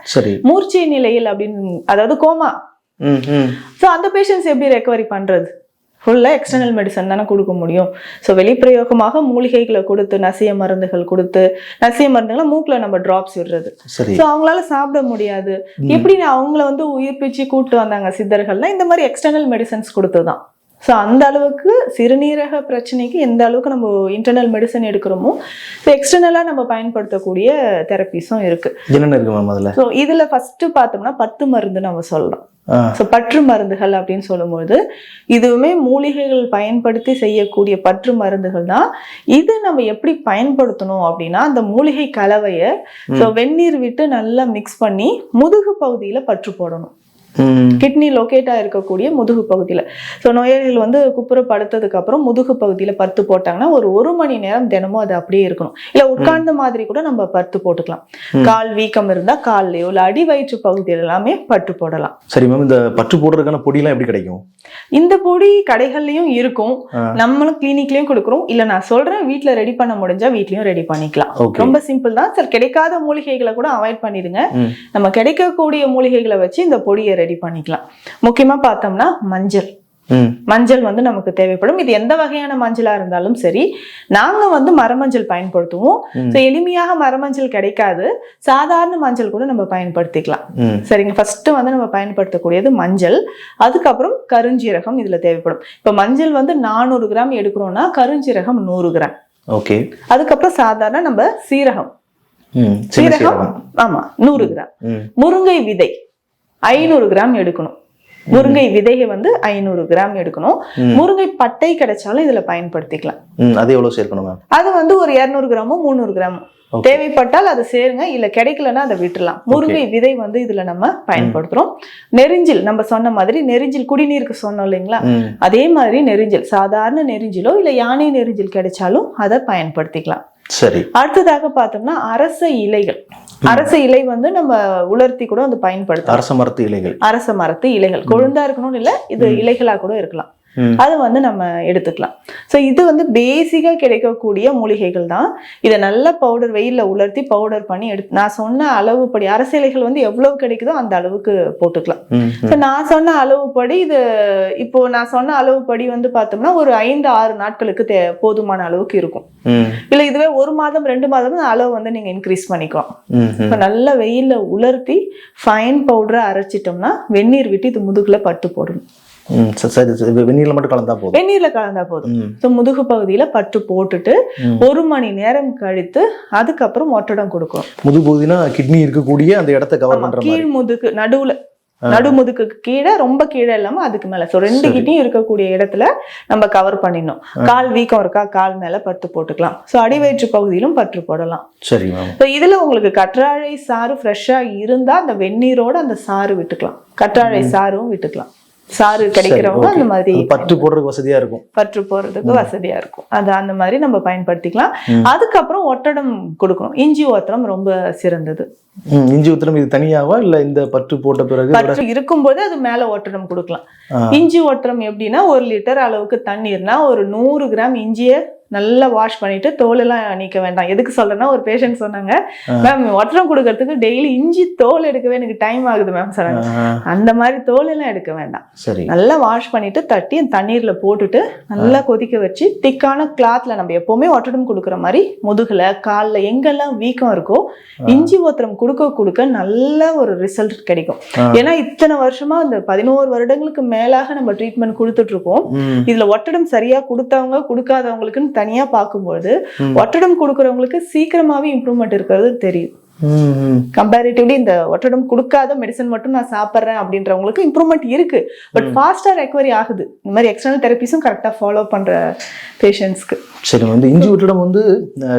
மூர்ச்சை நிலையில் அப்படின்னு, அதாவது கோமா, சோ அந்த பேஷண்ட்ஸ் எப்படி ரெக்கவரி பண்றது? ஃபுல்லா எக்ஸ்டர்னல் மெடிசன் தானே கொடுக்க முடியும். ஸோ வெளிப்பிரயோகமாக மூலிகைகளை கொடுத்து நசிய மருந்துகள் கொடுத்து, நசிய மருந்துகளை மூக்குல நம்ம டிராப்ஸ் விடுறது. ஸோ அவங்களால சாப்பிட முடியாது. எப்படி அவங்கள வந்து உயிர்ப்பிச்சு கூட்டு வந்தாங்க சித்தர்கள்னா இந்த மாதிரி எக்ஸ்டர்னல் மெடிசன்ஸ் கொடுத்துதான். ஸோ அந்த அளவுக்கு சிறுநீரக பிரச்சனைக்கு எந்த அளவுக்கு நம்ம இன்டர்னல் மெடிசன் எடுக்கிறோமோ எக்ஸ்டர்னலாக நம்ம பயன்படுத்தக்கூடிய தெரப்பிஸும் இருக்கு. என்னென்ன இருக்கு மேம் அதில்? ஸோ இதில் ஃபர்ஸ்ட் பார்த்தோம்னா பத்து மருந்து நம்ம சொல்லலாம். ஸோ பற்று மருந்துகள் அப்படின்னு சொல்லும்போது இதுவுமே மூலிகைகள் பயன்படுத்தி செய்யக்கூடிய பற்று மருந்துகள் தான். இது நம்ம எப்படி பயன்படுத்தணும் அப்படின்னா, அந்த மூலிகை கலவையை ஸோ வெந்நீர் விட்டு நல்லா மிக்ஸ் பண்ணி முதுகு பகுதியில் பற்று போடணும். கிட்னி லொக்கேட்டா இருக்கக்கூடிய முதுகு பகுதியில. ஸோ நோயாளிகள் வந்து குப்புற படுத்ததுக்கு அப்புறம் முதுகு பகுதியில பருத்து போட்டாங்கன்னா ஒரு மணி நேரம் தினமும் அது அப்படியே இருக்கணும். இல்ல உட்கார்ந்த மாதிரி கூட நம்ம பருத்து போட்டுக்கலாம். கால் வீக்கம் இருந்தா கால்லயோ இல்ல அடி வயிற்று பகுதியில எல்லாமே பட்டு போடலாம். சரி மேம், இந்த பற்று போடுறதுக்கான பொடியெல்லாம் எப்படி கிடைக்கும்? இந்த பொடி கடைகள்லயும் இருக்கும், நம்மளும் கிளினிக்லயும் கொடுக்குறோம். இல்ல நான் சொல்றேன், வீட்டுல ரெடி பண்ண முடிஞ்சா வீட்லயும் ரெடி பண்ணிக்கலாம். ரொம்ப சிம்பிள் தான் சார். கிடைக்காத மூலிகைகளை கூட அவாய்ட் பண்ணிடுங்க. நம்ம கிடைக்கக்கூடிய மூலிகைகளை வச்சு இந்த பொடியை ரெடி பண்ணிக்கலாம். முக்கியமா பார்த்தோம்னா மஞ்சள் வந்து நமக்கு தேவைப்படும். இது எந்த வகையான மஞ்சளா இருந்தாலும் சரி, நாங்க வந்து மரமஞ்சள் பயன்படுத்துவோம். எளிமையாக மரமஞ்சள் கிடைக்காது, சாதாரண மஞ்சள் கூட நம்ம பயன்படுத்திக்கலாம். சரிங்க. ஃபர்ஸ்ட் வந்து நம்ம பயன்படுத்தக்கூடியது மஞ்சள், அதுக்கப்புறம் கருஞ்சீரகம் இதுல தேவைப்படும். இப்ப மஞ்சள் வந்து 400 கிராம் எடுக்கிறோம்னா கருஞ்சீரகம் 100 கிராம். ஓகே. அதுக்கப்புறம் சாதாரண நம்ம சீரகம் ஆமா 100 கிராம். முருங்கை விதை 500 கிராம் எடுக்கணும். முருங்கை விதையை வந்து 500 கிராம் எடுக்கணும். முருங்கை பட்டை கிடைச்சாலும் இதுல பயன்படுத்திக்கலாம். அது எவ்வளவு சேர்க்கணும்? அது வந்து ஒரு 200 கிராமோ 300 கிராமோ தேவைப்பட்டால் அதை சேருங்க, இல்ல கிடைக்கலன்னா அதை விட்டுலாம். முருங்கை விதை வந்து இதுல நம்ம பயன்படுத்துறோம். நெரிஞ்சில் நம்ம சொன்ன மாதிரி நெரிஞ்சில் குடிநீருக்கு சொன்னோம் இல்லைங்களா, அதே மாதிரி நெரிஞ்சில் சாதாரண நெரிஞ்சிலோ இல்ல யானை நெரிஞ்சில் கிடைச்சாலும் அதை பயன்படுத்திக்கலாம். சரி. அடுத்ததாக பார்த்தோம்னா அரச இலைகள். அரச இலை வந்து நம்ம உலர்த்தி கூட வந்து பயன்படுத்தலாம். அரச மரத்து இலைகள் கொழுந்தா இருக்கணும்னு இல்ல, இது இலைகளா கூட இருக்கலாம். அது வந்து நம்ம எடுத்துக்கலாம். ஸோ இது வந்து பேசிக்கா கிடைக்கக்கூடிய மூலிகைகள் தான். இதை நல்லா பவுடர் வெயில்ல உலர்த்தி பவுடர் பண்ணி எடுத்து நான் சொன்ன அளவுப்படி அரச இலைகள் வந்து எவ்வளவு கிடைக்குதோ அந்த அளவுக்கு போட்டுக்கலாம். ஸோ நான் சொன்ன அளவுப்படி இது இப்போ நான் சொன்ன அளவுப்படி வந்து பார்த்தோம்னா ஒரு 5-6 நாட்களுக்கு போதுமான அளவுக்கு இருக்கும். இல்ல இதுவே 1 மாதம் 2 மாதம் அளவு வந்து நீங்க இன்க்ரீஸ் பண்ணிக்கலாம். இப்போ நல்லா வெயில்ல உலர்த்தி ஃபைன் பவுடரா அரைச்சிட்டோம்னா வெந்நீர் விட்டு இது முதுகுல பட்டு போடணும். வெந்நீர்ல மட்டும் கலந்தா போதும். வெந்நீர்ல கலந்தா போதும். முதுகு பகுதியில பட்டு போட்டுட்டு 1 மணி நேரம் கழித்து அதுக்கப்புறம் ஒட்டடம் கொடுக்கும். முதுகு பகுதினா கிட்னி இருக்கக்கூடிய அந்த இடத்தை கவர் பண்ற மாதிரி. கீழ் முதுகு நடுமுதுக்கு கீழே, ரொம்ப கீழே இல்லாம அதுக்கு மேல. சோ 2 கிட்னியும் இருக்கக்கூடிய இடத்துல நம்ம கவர் பண்ணிடணும். கால் வீக்கம் இருக்கா, கால் மேல பட்டு போட்டுக்கலாம். சோ அடிவயிற்று பகுதியிலும் பற்று போடலாம். சரி. இதுல உங்களுக்கு கற்றாழை சாறு ஃப்ரெஷ்ஷா இருந்தா அந்த வெந்நீரோட அந்த சாறு விட்டுக்கலாம். கற்றாழை சாரும் விட்டுக்கலாம். சாறு கிடைக்கிறவங்க அந்த மாதிரி பற்று போடுறதுக்கு வசதியா இருக்கும். பற்று போடுறதுக்கு வசதியா இருக்கும். அது அந்த மாதிரி நம்ம பயன்படுத்திக்கலாம். அதுக்கப்புறம் ஒட்டடம் கொடுக்கணும். இஞ்சி ஒத்தடம் ரொம்ப சிறந்தது. இஞ்சி ஒத்தடம் இது தனியாவா இல்ல இந்த பற்று போட்ட பிறகு? பற்று இருக்கும்போது அது மேல ஒட்டடம் கொடுக்கலாம். இஞ்சி ஒட்டடம் எப்படின்னா 1 லிட்டர் அளவுக்கு தண்ணீர்னா ஒரு 100 கிராம் இஞ்சிய நல்லா வாஷ் பண்ணிட்டு தோலெல்லாம் நீக்க வேண்டாம். எதுக்கு சொல்றேன்னா, ஒரு பேஷண்ட் சொன்னாங்க, மேம் ஒட்டரம் கொடுக்கறதுக்கு டெய்லி இஞ்சி தோல் எடுக்கவே எனக்கு டைம் ஆகுது மேம் சொன்னாங்க. அந்த மாதிரி தோல் எல்லாம் எடுக்க வேண்டாம். சரி. நல்லா வாஷ் பண்ணிட்டு தட்டி தண்ணீர்ல போட்டுட்டு நல்லா கொதிக்க வச்சு திக்கான கிளாத்ல நம்ம எப்பவுமே ஒட்டடம் கொடுக்குற மாதிரி முதுகுல கால்ல எங்கெல்லாம் வீக்கம் இருக்கோ இஞ்சி ஒத்தரம் கொடுக்க நல்ல ஒரு ரிசல்ட் கிடைக்கும். ஏன்னா இத்தனை வருஷமா இந்த 11 வருடங்களுக்கு மேலாக நம்ம ட்ரீட்மெண்ட் கொடுத்துட்டு இருக்கோம். இதுல ஒட்டடம் சரியா கொடுத்தவங்க கொடுக்காதவங்களுக்குன்னு தனியா பார்க்கும்போது ஒட்டடம் கொடுக்கறவங்களுக்கு சீக்கிரமாவே இம்ப்ரூவ்மெண்ட் இருக்கிறது தெரியும். கம்பேரிட்டிவ்லி இந்த ஒட்டடம் கொடுக்காத மெடிசன் மட்டும் நான் சாப்பிட்றேன் அப்படின்றவங்களுக்கு இம்ப்ரூவ்மெண்ட் இருக்கு, பட் ஃபாஸ்டா ரெக்கவரி ஆகுது. இந்த மாதிரி எக்ஸ்டர்னல் தெரபிஸும் கரெக்டா ஃபாலோ பண்ற பேஷண்ட்ஸ்க்கு. சரி. இஞ்சி ஒட்டடம்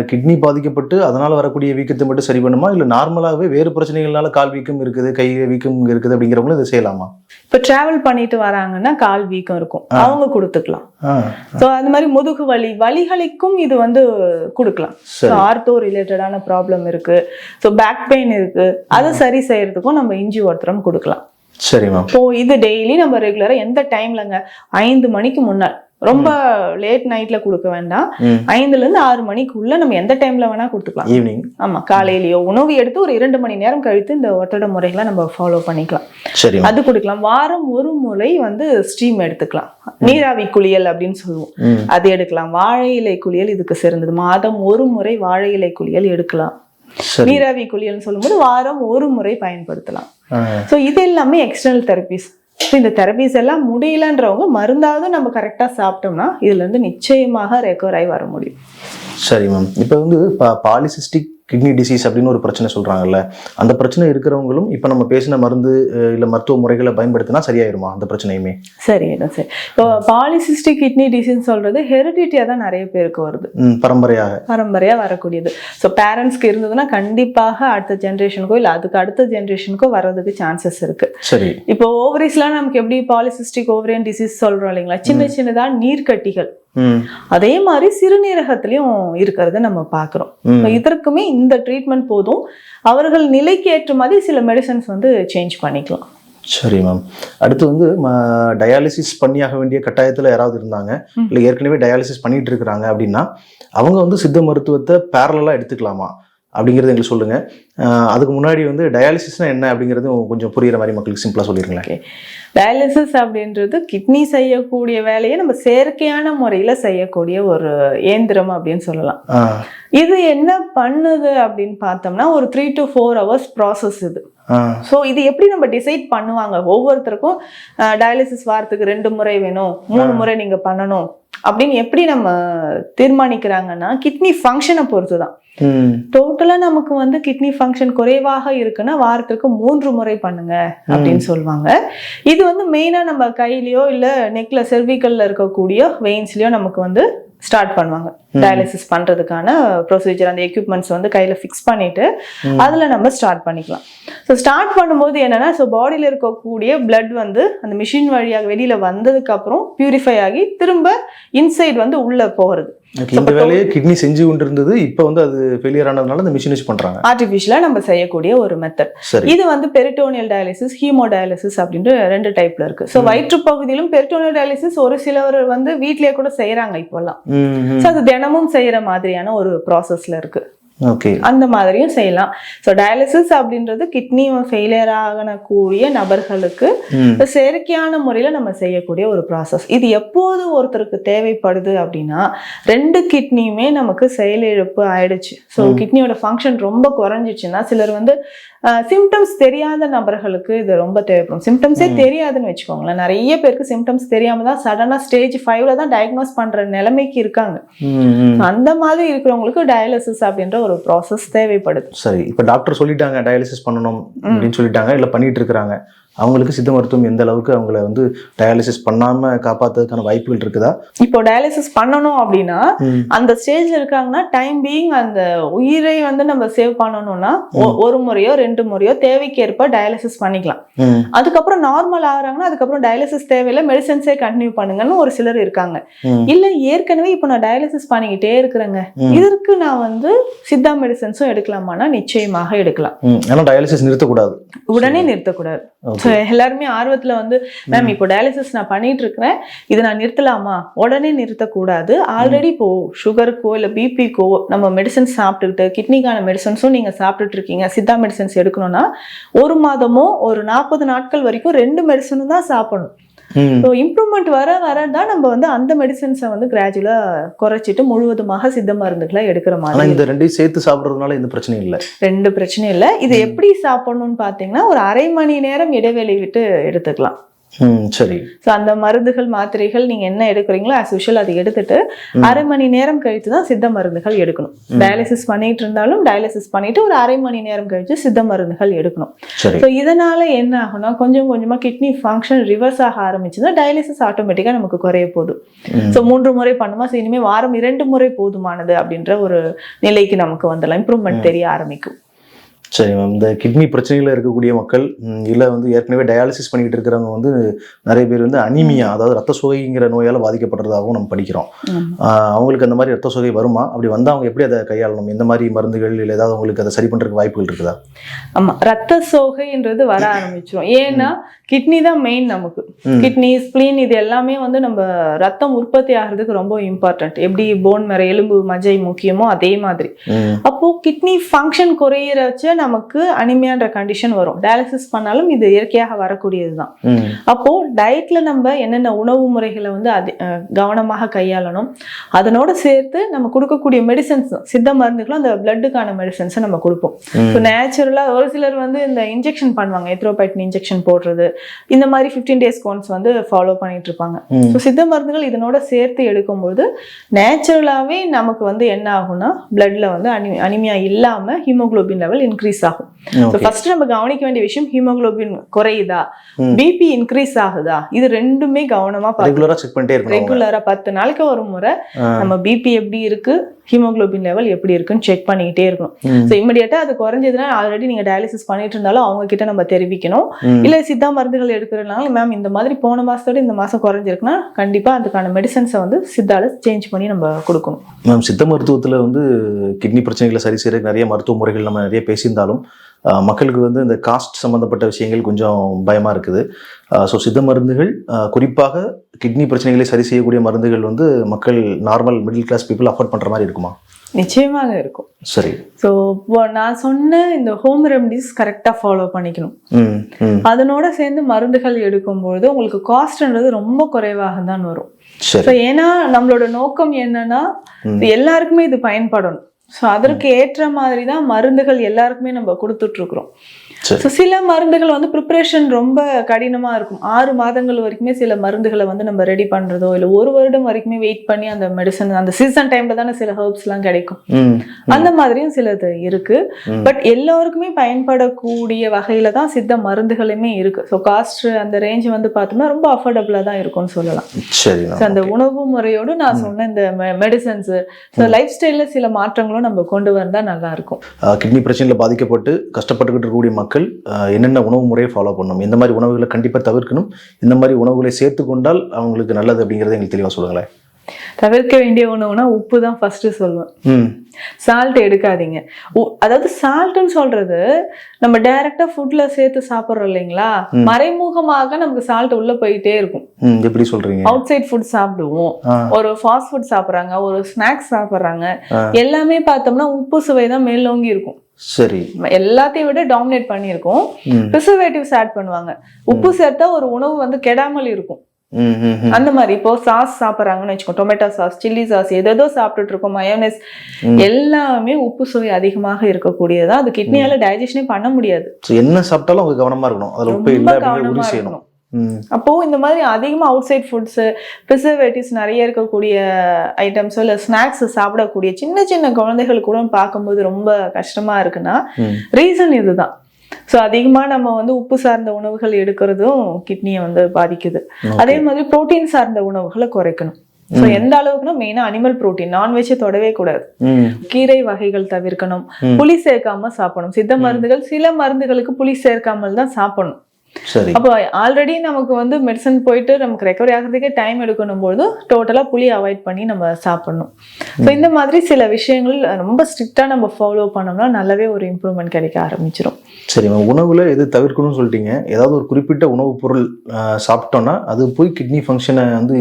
கிட்னி பாதிக்கப்பட்டு அதனால வரக்கூடிய வீக்கத்தை மட்டும் சரி பண்ணுமா, இல்ல நார்மலாகவே வேறு பிரச்சனைகள்னால கால் வீக்கம் இருக்குது, கை வீக்கம் இருக்குது அப்படிங்கிறவங்களும் இதை செய்யலாமா? இப்ப டிராவல் பண்ணிட்டு வராங்கன்னா கால் வீக்கம் இருக்கும், அவங்க கொடுத்துக்கலாம். ஸோ அந்த மாதிரி முதுகு வலிகளுக்கும் இது கொடுக்கலாம். ஆர்த்தோ ரிலேட்டடான ப்ராப்ளம் இருக்கு, ஸோ பேக் பெயின் இருக்கு, அதை சரி செய்யறதுக்கும் நம்ம இஞ்சி ஒத்தரம் கொடுக்கலாம். சரிம்மா. இப்போ இது டெய்லி நம்ம ரெகுலரா எந்த டைம்லங்க 5 மணிக்கு முன்னாள், ரொம்ப லேட் நைட்ல கொடுக்க வேண்டாம். 5ல இருந்து 6 மணிக்குள்ள நம்ம எந்த டைம்ல வேணா கொடுத்துக்கலாம். ஈவினிங். ஆமா, காலையிலயோ உணவு எடுத்து ஒரு 2 மணி நேரம் கழித்து இந்த ஒட்டட முறைகளை நம்ம ஃபாலோ பண்ணிக்கலாம். சரி. அது கொடுக்கலாம். வாரம் 1 முறை ஸ்டீம் எடுத்துக்கலாம். நீராவி குளியல் அப்படின்னு சொல்லுவோம், அது எடுக்கலாம். வாழை இலை குளியல் இதுக்கு சிறந்தது. மாதம் 1 முறை வாழை இலை குளியல் எடுக்கலாம். நீராவி குளியல் சொல்லும்போது வாரம் 1 முறை பயன்படுத்தலாம். ஸோ இது எல்லாமே எக்ஸ்டர்னல் தெரபிஸ். இந்த தெரபிஸ் எல்லாம் முடியலன்றவங்க மருந்தாவது நம்ம கரெக்டா சாப்பிட்டோம்னா இதுல இருந்து நிச்சயமாக ரெக்கவர் ஆகி வர முடியும். சரி மேம். இப்போ வந்து பாலிசிஸ்டிக் கிட்னி டிசீஸ் அப்படின்னு ஒரு பிரச்சனை சொல்றாங்கல்ல, அந்த பிரச்சனை இருக்கிறவங்களும் இப்போ நம்ம பேசின மருந்து இல்லை மருத்துவ முறைகளை பயன்படுத்தினா சரியாயிருமா அந்த பிரச்சனையுமே? சரியாயிடும். சரி, இப்போ பாலிசிஸ்டிக் கிட்னி டிசீஸ் சொல்றது ஹெரிடிட்டியா தான் நிறைய பேருக்கு வருது, பரம்பரையா வரக்கூடியது. ஸோ பேரண்ட்ஸ்க்கு இருந்ததுன்னா கண்டிப்பாக அடுத்த ஜென்ரேஷனுக்கோ இல்லை அதுக்கு அடுத்த ஜென்ரேஷனுக்கோ வர்றதுக்கு சான்சஸ் இருக்கு. சரி, இப்போ ஓவரிஸ்லாம் நமக்கு எப்படி பாலிசிஸ்டிக் ஓவரியன் டிசீஸ் சொல்றோம் இல்லைங்களா, சின்ன சின்னதா நீர்க்கட்டிகள், அதே மாதிரி சிறுநீரகத்திலையும் இருக்கிறத நம்ம பாக்குறோம். இதற்குமே இந்த ட்ரீட்மெண்ட் போதும், அவர்கள் நிலைக்கு ஏற்ற மாதிரி சில மெடிசன்ஸ் வந்து சேஞ்ச் பண்ணிக்கலாம். சரி மேம். அடுத்து வந்து டயாலிசிஸ் பண்ணியாக வேண்டிய கட்டாயத்தில் யாராவது இருந்தாங்க இல்லை ஏற்கனவே டயாலிசிஸ் பண்ணிட்டு இருக்கிறாங்க அப்படின்னா அவங்க வந்து சித்த மருத்துவத்தை பேரலாக எடுத்துக்கலாமா அப்படிங்கிறது எங்களுக்கு சொல்லுங்க. அதுக்கு முன்னாடி வந்து டயாலிசிஸ்னா என்ன அப்படிங்கிறது கொஞ்சம் புரியுற மாதிரி மக்களுக்கு சிம்பிளா சொல்லிருங்களேன். டயாலிசிஸ் அப்படின்றது கிட்னி செய்யக்கூடிய வேலையை நம்ம செயற்கையான முறையில செய்யக்கூடிய ஒரு இயந்திரம் அப்படின்னு சொல்லலாம். இது என்ன பண்ணுது அப்படின்னு பார்த்தோம்னா ஒரு 3 to 4 hours ப்ராசஸ் இது. ஸோ இது எப்படி நம்ம டிசைட் பண்ணுவாங்க, ஒவ்வொருத்தருக்கும் டயாலிசிஸ் வாரத்துக்கு 2 முறை வேணும், 3 முறை நீங்க பண்ணணும் அப்படின்னு எப்படி நம்ம தீர்மானிக்கிறாங்கன்னா கிட்னி ஃபங்க்ஷனை பொறுத்து தான். டோட்டலா நமக்கு வந்து கிட்னி ஃபங்க்ஷன் குறைவாக இருக்குன்னா வாரத்துக்கு 3 முறை பண்ணுங்க அப்படின்னு சொல்லுவாங்க. இது வந்து மெயினா நம்ம கையிலயோ இல்ல நெக்ல செர்விக்கல்ல இருக்கக்கூடிய வெயின்ஸ்லயோ நமக்கு வந்து ஸ்டார்ட் பண்ணுவாங்க. டயாலிசிஸ் பண்றதுக்கான ப்ரொசீஜர், அந்த எக்யூப்மெண்ட்ஸ் வந்து கையில ஃபிக்ஸ் பண்ணிட்டு அதுல நம்ம ஸ்டார்ட் பண்ணிக்கலாம். ஸோ ஸ்டார்ட் பண்ணும்போது என்னன்னா, ஸோ பாடியில இருக்கக்கூடிய பிளட் வந்து அந்த மிஷின் வழியாக வெளியில வந்ததுக்கு அப்புறம் பியூரிஃபை ஆகி திரும்ப இன்சைட் வந்து உள்ள போகிறது. இந்த வேலையை கிட்னி செஞ்சு கொண்டு இருந்தது, இப்போ வந்து அது ஃபெயிலியர் ஆனதுனால இந்த மிஷின் யூஸ் பண்றாங்க. ஆர்டிஃபிஷியலா நம்ம செய்யக்கூடிய ஒரு மெத்தட். இது வந்து பெரிட்டோனியல் டயாலிசிஸ், ஹீமோ டயாலிசிஸ் அப்படின்ற 2 டைப்ல இருக்கு. ஸோ வயிற்று பகுதியிலும் பெரிட்டோனியல் டயாலிசிஸ் ஒரு சிலவர் வந்து வீட்லயே கூட செய்யறாங்க இப்பெல்லாம். ஸோ அது தினமும் செய்யற மாதிரியான ஒரு ப்ராசஸ்ல இருக்கு. அந்த மாதிரியும் செய்யலாம். ஸோ டயாலிசிஸ் அப்படின்றது கிட்னி ஃபெயிலியர் ஆகக்கூடிய நபர்களுக்கு செயற்கையான முறையில நம்ம செய்யக்கூடிய ஒரு ப்ராசஸ். இது எப்போது ஒருத்தருக்கு தேவைப்படுது அப்படின்னா 2 கிட்னியுமே நமக்கு செயலிழப்பு ஆயிடுச்சு. ஸோ கிட்னியோட ஃபங்க்ஷன் ரொம்ப குறைஞ்சிச்சுன்னா, சிலர் வந்து சிம்டம்ஸ் தெரியாத நபர்களுக்கு இது ரொம்ப தேவைப்படும். சிம்டம்ஸே தெரியாதுன்னு வச்சுக்கோங்களேன். நிறைய பேருக்கு சிம்டம்ஸ் தெரியாம தான் சடனா ஸ்டேஜ் 5ல தான் டயக்னோஸ் பண்ற நிலைமைக்கு இருக்காங்க. அந்த மாதிரி இருக்கிறவங்களுக்கு டயாலிசிஸ் அப்படின்ற ஒரு ப்ராசஸ் தேவைப்படுது. சரி, இப்போ டாக்டர் சொல்லிட்டாங்க டயாலிசிஸ் பண்ணணும் அப்படின்னு சொல்லிட்டாங்க, இல்ல பண்ணிட்டு இருக்காங்க, அவங்களுக்கு சித்த மருத்துவம் எந்த அளவுக்கு அவங்கள வந்து டயாலிசிஸ் பண்ணாம காப்பாத்துறதுக்கான வாய்ப்புகள் இருக்குதா? இப்போ டயாலிசிஸ் பண்ணணும் அப்படின்னா அந்த ஸ்டேஜ்ல இருக்காங்கன்னா டைம் பீயிங் அந்த உயிரை வந்து நம்ம சேவ் பண்ணணும்னா 1 முறையோ 2 முறையோ தேவைக்கேற்ப டயாலிசிஸ் பண்ணிக்கலாம். அதுக்கப்புறம் நார்மல் ஆகுறாங்கன்னா அதுக்கப்புறம் டயாலிசிஸ் தேவையில்லை, மெடிசன்ஸே கண்டினியூ பண்ணுங்கன்னு ஒரு சிலர் இருக்காங்க. இல்ல ஏற்கனவே இப்போ நான் டயாலிசிஸ் பண்ணிக்கிட்டே இருக்கிறேங்க, இதற்கு நான் வந்து சித்தா மெடிசன்ஸும் எடுக்கலாமான்னா நிச்சயமாக எடுக்கலாம். ஆனா டயாலிசிஸ் நிறுத்தக்கூடாது, உடனே நிறுத்தக்கூடாது. எல்லாருமே ஆர்வத்துல வந்து மேம் இப்போ டயாலிசிஸ் நான் பண்ணிட்டு இருக்கிறேன், இதை நான் நிறுத்தலாமா? உடனே நிறுத்தக்கூடாது. ஆல்ரெடி இப்போ சுகருக்கோ இல்ல பிபிக்கோ நம்ம மெடிசன்ஸ் சாப்பிட்டுக்கிட்டு, கிட்னிக்கான மெடிசன்ஸும் நீங்க சாப்பிட்டுட்டு இருக்கீங்க, சித்தா மெடிசன்ஸ் எடுக்கணும்னா 1 மாதமோ ஒரு 40 நாட்கள் வரைக்கும் 2 மெடிசனும் தான் சாப்பிடணும். இம்ப்ரூவ்மெண்ட் வரதான் நம்ம வந்து அந்த மெடிசன்ஸை வந்து கிராஜுவலா குறைச்சிட்டு முழுவதுமாக சித்த மருந்துகளை எடுக்கிற மாதிரி. இந்த 2 சேர்த்து சாப்பிடுறதுனால எந்த பிரச்சனையும் இல்லை. 2 பிரச்சனையும் இல்லை. இது எப்படி சாப்பிடணும்னு பாத்தீங்கன்னா ஒரு 1/2 மணி நேரம் இடைவெளி விட்டு எடுத்துக்கலாம். சரி. ஸோ அந்த மருந்துகள் மாத்திரைகள் நீங்க என்ன எடுக்கிறீங்களோ ஆஸ் யூஷுவல் அதை எடுத்துட்டு 1/2 மணி நேரம் கழித்து தான் சித்த மருந்துகள் எடுக்கணும். டயாலிசிஸ் பண்ணிட்டு இருந்தாலும் டயாலிசிஸ் பண்ணிட்டு ஒரு 1/2 மணி நேரம் கழிச்சு சித்த மருந்துகள் எடுக்கணும். ஸோ இதனால என்ன ஆகும்னா கொஞ்சம் கொஞ்சமா கிட்னி ஃபங்க்ஷன் ரிவர்ஸ் ஆக ஆரம்பிச்சுன்னா டயாலிசிஸ் ஆட்டோமேட்டிக்கா நமக்கு குறைய போகுது. ஸோ 3 முறை பண்ணுமா, ஸோ இனிமேல் வாரம் 2 முறை போதுமானது அப்படின்ற ஒரு நிலைக்கு நமக்கு வந்துடலாம், இம்ப்ரூவ்மெண்ட் தெரிய ஆரம்பிக்கும். சரி மேம். இந்த கிட்னி பிரச்சனையில் இருக்கக்கூடிய மக்கள் இல்லை வந்து ஏற்கனவே டயாலிசிஸ் பண்ணிக்கிட்டு இருக்கிறவங்க வந்து நிறைய பேர் வந்து அனீமியா, அதாவது ரத்த சோகைங்கிற நோயால் பாதிக்கப்படுறதாகவும் நம்ம படிக்கிறோம். அவங்களுக்கு அந்த மாதிரி ரத்த சோகை வருமா? அப்படி வந்தால் அவங்க எப்படி அதை கையாளணும்? எந்த மாதிரி மருந்துகள் இல்லை ஏதாவது அவங்களுக்கு அதை சரி பண்ணுறதுக்கு வாய்ப்புகள் இருக்குதா? ஆமா, ரத்த சோகைன்றது வர ஆரம்பிச்சிடும். ஏன்னா கிட்னி தான் மெயின் நமக்கு. கிட்னி, ஸ்பிளீன் இது எல்லாமே வந்து நம்ம ரத்தம் உற்பத்தி ஆகிறதுக்கு ரொம்ப இம்பார்ட்டன்ட். எப்படி போன் மேர எலும்பு மஜ்ஜை முக்கியமோ அதே மாதிரி. அப்போ கிட்னி ஃபங்க்ஷன் குறையிறச்ச நமக்கு அனிமியான்ற கண்டிஷன் வரும். டயாலிசிஸ் பண்ணாலும் இது இயற்கையாக வரக்கூடியதுதான். அப்போ டயட்ல நம்ம என்னென்ன உணவு முறைகளை வந்து கவனமாக கையாளணும். அதனோட சேர்த்து நம்ம கொடுக்கக்கூடிய மெடிசன்ஸ், சித்த மருந்துகளும் அந்த பிளட்டுக்கான மெடிசன்ஸை நம்ம கொடுப்போம். ஸோ நேச்சுரலா ஒரு சிலர் வந்து இந்த இன்ஜெக்ஷன் பண்ணுவாங்க, எத்ரோபைட்டின் இன்ஜெக்ஷன் போடுறது, இந்த மாதிரி 15 days கோன்ஸ் வந்து ஃபாலோ பண்ணிட்டு இருப்பாங்க. ஸோ சித்த மருந்துகள் இதனோட சேர்த்து எடுக்கும்போது நேச்சுரலாவே நமக்கு வந்து என்ன ஆகும்னா பிளட்ல வந்து அனிமியா இல்லாம ஹீமோகுளோபின் லெவல் இன்க்ரீஸ் ஆகும். ஸோ ஃபர்ஸ்ட் நம்ம கவனிக்க வேண்டிய விஷயம், ஹீமோகுளோபின் குறையுதா, பிபி இன்க்ரீஸ் ஆகுதா, இது ரெண்டுமே கவனமா ரெகுலரா செக் பண்ணிட்டே இருக்கணும். ரெகுலரா 10 நாளைக்கு ஒரு முறை நம்ம பிபி எப்படி இருக்கு, ஹீமோகுளோபின் லெவல் எப்படி இருக்குன்னு செக் பண்ணிக்கிட்டே இருக்கணும். ஸோ இமிடியேட்டா அது குறைஞ்சதுன்னா ஆல்ரெடி நீங்க டயாலிசிஸ் பண்ணிட்டு இருந்தாலும் அவங்க கிட்ட நம்ம தெரிவிக்கணும். இல்ல சித்தா மருந்துகள் எடுக்கிறதுனால மேம் இந்த மாதிரி போன மாசத்தோட இந்த மாசம் குறைஞ்சிருக்குன்னா கண்டிப்பா அதுக்கான மெடிசன்ஸை வந்து சித்தால சேஞ்ச் பண்ணி நம்ம கொடுக்கணும். மேம் சித்த மருத்துவத்துல வந்து கிட்னி பிரச்சனைகளை சரி செய்ய நிறைய மருத்துவ முறைகள் நம்ம நிறைய பேசியிருந்தாலும் மக்களுக்கு வந்து இந்த காஸ்ட் சம்பந்தப்பட்ட விஷயங்கள் கொஞ்சம் பயமா இருக்குது. ஸோ சித்த மருந்துகள் குறிப்பாக கிட்னி பிரச்சனைகளை சரி செய்யக்கூடிய மருந்துகள் வந்து மக்கள் normal middle class people afford பண்ற மாதிரி இருக்குமா? நிச்சயமாக இருக்கும். சரி. ஸோ நான் சொன்ன இந்த ஹோம் ரெமடிஸ் கரெக்டாக ஃபாலோ பண்ணிக்கணும். அதனோட சேர்ந்து மருந்துகள் எடுக்கும்போது உங்களுக்கு காஸ்ட்ன்றது ரொம்ப குறைவாக தான் வரும். ஸோ ஏன்னா நம்மளோட நோக்கம் என்னன்னா எல்லாருக்குமே இது பயன்படணும். ஸோ அதற்கு ஏற்ற மாதிரி தான் மருந்துகள் எல்லாருக்குமே நம்ம கொடுத்துட்டு இருக்கிறோம். ஸோ சில மருந்துகள் வந்து ப்ரிப்பரேஷன் ரொம்ப கடினமாக இருக்கும். 6 மாதங்கள் வரைக்குமே சில மருந்துகளை வந்து நம்ம ரெடி பண்ணுறதோ இல்லை 1 வருடம் வரைக்குமே வெயிட் பண்ணி அந்த மெடிசன் அந்த சீசன் டைம்ல தானே சில ஹெர்ப்ஸ்லாம் கிடைக்கும். அந்த மாதிரியும் சிலது இருக்கு. பட் எல்லோருக்குமே பயன்படக்கூடிய வகையில தான் சித்த மருந்துகளுமே இருக்கு. ஸோ காஸ்ட் அந்த ரேஞ்ச் வந்து பார்த்தோம்னா ரொம்ப அஃபோர்டபுளாக தான் இருக்கும்னு சொல்லலாம். அந்த உணவு முறையோடு நான் சொன்ன இந்த மெடிசன்ஸ், ஸோ லைஃப் ஸ்டைல்ல சில மாற்றங்களும் நம்ம கொண்டு வந்தா நல்லா இருக்கும். கிட்னி பிரச்சனையில பாதிக்கப்பட்டு கஷ்டப்பட்டுக்கிட்டு இருக்கக்கூடிய மக்கள் என்னென்ன உணவு முறையை ஃபாலோ பண்ணணும், எந்த மாதிரி உணவுகளை கண்டிப்பாக தவிர்க்கணும், இந்த மாதிரி உணவுகளை சேர்த்து கொண்டால் அவங்களுக்கு நல்லது அப்படிங்கிறத எங்களுக்கு தெளிவாக சொல்லுங்களேன். தவிர்க்க வேண்டிய உணவுனா உப்பு தான் ஃபர்ஸ்ட் சொல்லுவேன். சால்ட் எடுக்காதீங்க. அதாவது சால்ட்னு சொல்றது நம்ம டைரக்டா ஃபுட்ல சேர்த்து சாப்பிடுறோம் இல்லைங்களா, மறைமுகமாக நமக்கு சால்ட் உள்ள போயிட்டே இருக்கும். எப்படி சொல்றீங்க? அவுட் சைட் ஃபுட் சாப்பிடுவோம், ஒரு ஃபாஸ்ட் ஃபுட் சாப்பிடுறாங்க, ஒரு ஸ்நாக்ஸ் சாப்பிடுறாங்க, எல்லாமே பார்த்தோம்னா உப்பு சுவை தான் மேலோங்கி இருக்கும். சரி. எல்லாத்தையும் விட டாமினேட் பண்ணியிருக்கும். ப்ரிசர்வேட்டிவ்ஸ் ஆட் பண்ணுவாங்க. உப்பு சேர்த்தா ஒரு உணவு வந்து கெடாமல் இருக்கும். அந்த மாதிரி இப்போ சாஸ் சாப்பிட்றாங்கன்னு வச்சுக்கோ, டொமேட்டோ சாஸ், சில்லி சாஸ், ஏதோ சாப்பிட்டுட்டு இருக்கோம், மயோனைஸ், எல்லாமே உப்பு சுவை அதிகமாக இருக்கக்கூடியதான். அது கிட்னியால டைஜஷனே பண்ண முடியாது. என்ன சாப்பிட்டாலும் அவங்க கவனமா இருக்கணும், அதுல உப்பு இல்ல அப்படிங்கறது உறுதி செய்யணும். அப்போ இந்த மாதிரி அதிகமா அவுட் சைட் ஃபுட்ஸ், ப்ரிசர்வேட்டிவ்ஸ் நிறைய இருக்கக்கூடிய ஐட்டம்ஸ் இல்ல ஸ்நாக்ஸ் சாப்பிடக்கூடிய சின்ன சின்ன குழந்தைகள் கூட பார்க்கும்போது ரொம்ப கஷ்டமா இருக்குன்னா ரீசன் இதுதான். ஸோ அதிகமாக நம்ம வந்து உப்பு சார்ந்த உணவுகள் எடுக்கிறதும் கிட்னியை வந்து பாதிக்குது. அதே மாதிரி புரோட்டீன் சார்ந்த உணவுகளை குறைக்கணும். ஸோ எந்த அளவுக்குன்னா மெயினா அனிமல் புரோட்டீன், நான்வெஜ்ஜை தொடவே கூடாது. கீரை வகைகள் தவிர்க்கணும். புளி சேர்க்காம சாப்பிடணும். சித்த மருந்துகள் சில மருந்துகளுக்கு புளி சேர்க்காமல் தான் சாப்பிடணும். அப்போ ஆல்ரெடி நமக்கு வந்து மெடிசன் போயிட்டு நமக்கு ரெக்கவரி ஆகிறதுக்கே டைம் எடுக்கணும் போது டோட்டலா புளி அவாய்ட் பண்ணி நம்ம சாப்பிடணும். ஸோ இந்த மாதிரி சில விஷயங்கள் ரொம்ப ஸ்ட்ரிக்டா நம்ம ஃபாலோ பண்ணோம்னா நல்லாவே ஒரு இம்ப்ரூவ்மெண்ட் கிடைக்க ஆரம்பிச்சிடும். சரி, உணவுல எது தவிர்க்கணும்னு சொல்லிட்டீங்க. ஏதாவது ஒரு குறிப்பிட்ட உணவு பொருள் சாப்பிட்டோம்னா அது போய் கிட்னி ஃபங்க்ஷனை வந்து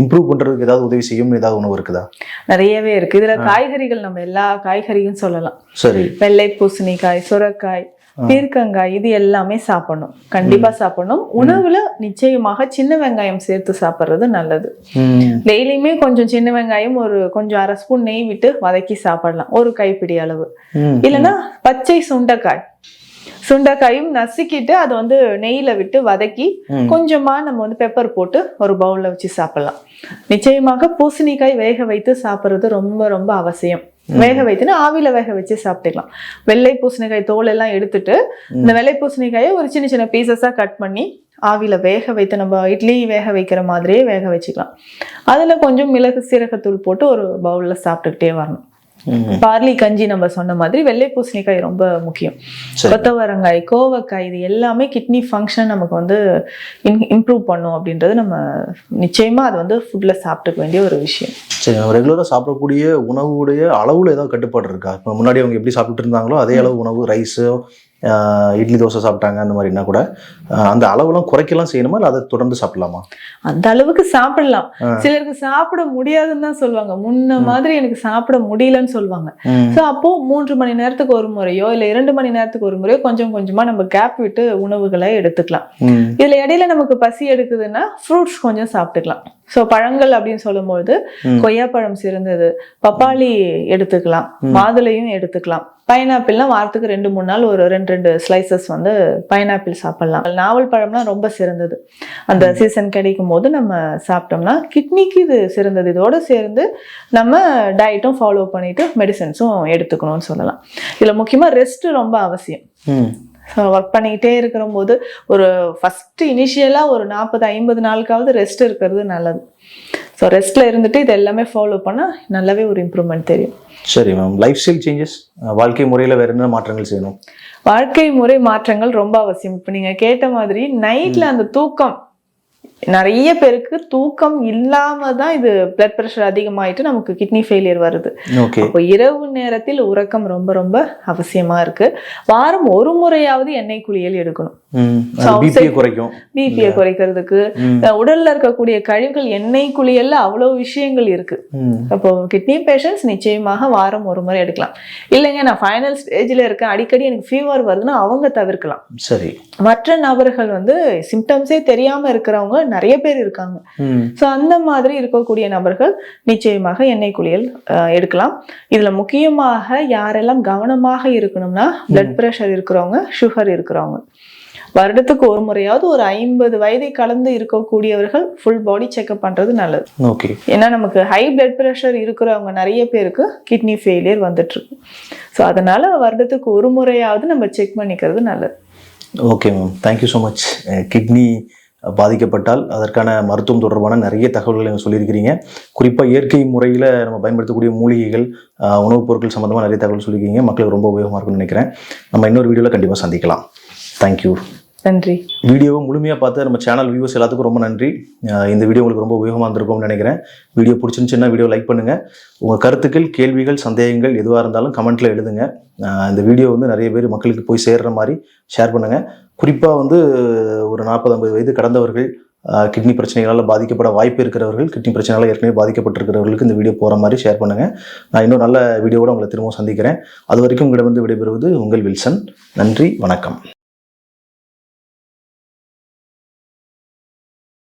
இம்ப்ரூவ் பண்றதுக்கு ஏதாவது உதவி செய்யும் ஏதாவது உணவு இருக்குதா? நிறையவே இருக்கு. இதுல காய்கறிகள் நம்ம எல்லா காய்கறியும் சொல்லலாம். சரி. வெள்ளை பூசணிக்காய், சுரைக்காய், பீர்க்கங்காய், இது எல்லாமே சாப்பிடணும், கண்டிப்பா சாப்பிடணும். உணவுல நிச்சயமாக சின்ன வெங்காயம் சேர்த்து சாப்பிடுறது நல்லது. டெய்லியுமே கொஞ்சம் சின்ன வெங்காயம் ஒரு கொஞ்சம் 1/2 ஸ்பூன் நெய் விட்டு வதக்கி சாப்பிடலாம், ஒரு கைப்பிடி அளவு. இல்லைன்னா பச்சை சுண்டைக்காயும் நசுக்கிட்டு அதை வந்து நெய்யில விட்டு வதக்கி கொஞ்சமா நம்ம வந்து பெப்பர் போட்டு ஒரு பவுல்ல வச்சு சாப்பிடலாம். நிச்சயமாக பூசணிக்காய் வேக வைத்து சாப்பிடுறது ரொம்ப ரொம்ப அவசியம். வேக வைத்துன்னு ஆவில வேக வச்சு சாப்பிட்டுக்கலாம். வெள்ளை பூசணிக்காய் தோல் எல்லாம் எடுத்துட்டு இந்த வெள்ளை பூசணிக்காயை ஒரு சின்ன சின்ன பீசஸா கட் பண்ணி ஆவில வேக வைத்து நம்ம இட்லி வேக வைக்கிற மாதிரியே வேக வச்சுக்கலாம். அதுல கொஞ்சம் மிளகு சீரகத்தூள் போட்டு ஒரு பவுல்ல சாப்பிட்டுக்கிட்டே வரணும். பார்லி கஞ்சி நம்ம சொன்ன மாதிரி வெள்ளை பூசணிக்காய் ரொம்ப முக்கியம். கொத்தவரங்காய், கோவக்காய், இது எல்லாமே கிட்னி ஃபங்க்ஷன் நமக்கு வந்து இம்ப்ரூவ் பண்ணும் அப்படின்றது நம்ம நிச்சயமா அது வந்து ஃபுட்ல சாப்பிட்டுக்க வேண்டிய ஒரு விஷயம். சரி, நம்ம ரெகுலரா சாப்பிடக்கூடிய உணவுடைய அளவுல ஏதாவது கட்டுப்பாடு இருக்கா? இப்போ முன்னாடி அவங்க எப்படி சாப்பிட்டு இருந்தாங்களோ அதே அளவு உணவு, ரைஸோ இட்லி தோசை சாப்பிட்டாங்க அந்த மாதிரினா கூட அந்த அளவுலாம் குறைக்கலாம் செய்யணுமா, இல்லை அதை தொடர்ந்து சாப்பிடலாமா? அந்த அளவுக்கு சாப்பிடலாம். சிலருக்கு சாப்பிட முடியாதுன்னு தான் சொல்லுவாங்க. முன்ன மாதிரி எனக்கு சாப்பிட முடியலன்னு சொல்லுவாங்க. ஸோ அப்போ 3 மணி நேரத்துக்கு ஒரு முறையோ இல்லை 2 மணி நேரத்துக்கு ஒரு முறையோ கொஞ்சம் கொஞ்சமா நம்ம கேப் விட்டு உணவுகளை எடுத்துக்கலாம். இதுல இடையில நமக்கு பசி எடுக்குதுன்னா ஃப்ரூட்ஸ் கொஞ்சம் சாப்பிட்டுக்கலாம். ஸோ பழங்கள் அப்படின்னு சொல்லும்போது கொய்யாப்பழம் சிறந்தது, பப்பாளி எடுத்துக்கலாம், மாதுளையும் எடுத்துக்கலாம். பைனாப்பிள்லாம் வாரத்துக்கு 2-3 நாள் ஒரு 2 ஸ்லைசஸ் வந்து பைனாப்பிள் சாப்பிடலாம். நாவல் பழம்லாம் ரொம்ப சிறந்தது. அந்த சீசன் கிடைக்கும் போது நம்ம சாப்பிட்டோம்னா கிட்னிக்கு இது சிறந்தது. இதோட சேர்ந்து நம்ம டயட்டும் ஃபாலோ பண்ணிட்டு மெடிசன்ஸும் எடுத்துக்கணும்னு சொல்லலாம். இதுல முக்கியமா ரெஸ்ட் ரொம்ப அவசியம். ஸோ ஒர்க் பண்ணிக்கிட்டே இருக்கிற போது ஒரு ஃபஸ்ட்டு இனிஷியலாக ஒரு 40-50 நாளுக்காவது ரெஸ்ட் இருக்கிறது நல்லது. ஸோ ரெஸ்ட்டில் இருந்துட்டு இது எல்லாமே ஃபாலோ பண்ணால் நல்லாவே ஒரு இம்ப்ரூவ்மெண்ட் தெரியும். சரி மேம், லைஃப் ஸ்டைல் சேஞ்சஸ், வாழ்க்கை முறையில் வேறு என்ன மாற்றங்கள் செய்யணும்? வாழ்க்கை முறை மாற்றங்கள் ரொம்ப அவசியம். இப்போ நீங்கள் கேட்ட மாதிரி நைட்டில் அந்த தூக்கம், நிறைய பேருக்கு தூக்கம் இல்லாம தான் இது பிளட் பிரஷர் அதிகமாயிட்டு நமக்கு கிட்னி ஃபெயிலியர் வருது. அப்போ இரவு நேரத்தில் உறக்கம் ரொம்ப ரொம்ப அவசியமா இருக்கு. வாரம் ஒரு முறையாவது எண்ணெய் குளியல் எடுக்கணும். பிபியை குறைக்கிறதுக்கு உடல்ல இருக்கக்கூடிய கழிவுகள் எண்ணெய் குளியல்ல அவ்வளவு விஷயங்கள் இருக்கு. அப்போ கிட்னி பேஷண்ட்ஸ் நிச்சயமாக வாரம் ஒரு முறை எடுக்கலாம். இல்லைங்க நான் ஃபைனல் ஸ்டேஜ்ல இருக்கேன், அடிக்கடி எனக்கு ஃபீவர் வருதுன்னா அவங்க தவிர்க்கலாம். சரி, மற்ற நபர்கள் வந்து சிம்டம்ஸே தெரியாம இருக்கிறவங்க நிறைய பேர் இருக்காங்க. ஸோ அந்த மாதிரி இருக்கக்கூடிய நபர்கள் நிச்சயமாக எண்ணெய் குளியல் எடுக்கலாம். இதுல முக்கியமாக யாரெல்லாம் கவனமாக இருக்கணும்னா பிளட் பிரஷர் இருக்கிறவங்க, சுகர் இருக்கிறவங்க, வருடத்துக்கு ஒரு முறையாவது ஒரு 50 வயதை கலந்து இருக்கக்கூடியவர்கள் ஃபுல் பாடி செக்அப் பண்றது நல்லது. ஏன்னா நமக்கு ஹை பிளட் பிரஷர் இருக்கிறவங்க நிறைய பேருக்கு கிட்னி ஃபெயிலியர் வந்துட்டு இருக்கு. ஸோ அதனால வருடத்துக்கு ஒரு முறையாவது நம்ம செக் பண்ணிக்கிறது நல்லது. Okay ma'am, thank you so much. Kidney பாதிக்கப்பட்டால் அதற்கான மருத்துவம் தொடர்பான நிறைய தகவல்களை நீங்கள் சொல்லியிருக்கிறீங்க. குறிப்பாக இயற்கை முறையில் நம்ம பயன்படுத்தக்கூடிய மூலிகைகள், உணவுப் பொருட்கள் சம்மந்தமாக நிறைய தகவல் சொல்லியிருக்கீங்க. மக்களுக்கு ரொம்ப உபயோகமாக இருக்கும்னு நினைக்கிறேன். நம்ம இன்னொரு வீடியோவில் கண்டிப்பாக சந்திக்கலாம். தேங்க்யூ, நன்றி. வீடியோவை முழுமையாக பார்த்து நம்ம சேனல் வியூவர்ஸ் எல்லாத்துக்கும் ரொம்ப நன்றி. இந்த வீடியோ உங்களுக்கு ரொம்ப உபயோகமாக இருந்திருக்கும்னு நினைக்கிறேன். வீடியோ பிடிச்சிருந்துச்சுன்னா வீடியோ லைக் பண்ணுங்கள். உங்கள் கருத்துக்கள், கேள்விகள், சந்தேகங்கள் எதுவாக இருந்தாலும் கமெண்ட்டில் எழுதுங்க. இந்த வீடியோ வந்து நிறைய பேர் மக்களுக்கு போய் சேர்கிற மாதிரி ஷேர் பண்ணுங்கள். குறிப்பாக வந்து ஒரு 40-50 வயது கடந்தவர்கள், கிட்னி பிரச்சனைகளால் பாதிக்கப்பட வாய்ப்பு இருக்கிறவர்கள், கிட்னி பிரச்சனையால் ஏற்கனவே பாதிக்கப்பட்டிருக்கிறவர்களுக்கு இந்த வீடியோ போகிற மாதிரி ஷேர் பண்ணுங்கள். நான் இன்னும் நல்ல வீடியோவோடு உங்களை திரும்பவும் சந்திக்கிறேன். அது வரைக்கும் உங்களிடம் விடைபெறுவது உங்கள் வில்சன். நன்றி, வணக்கம்.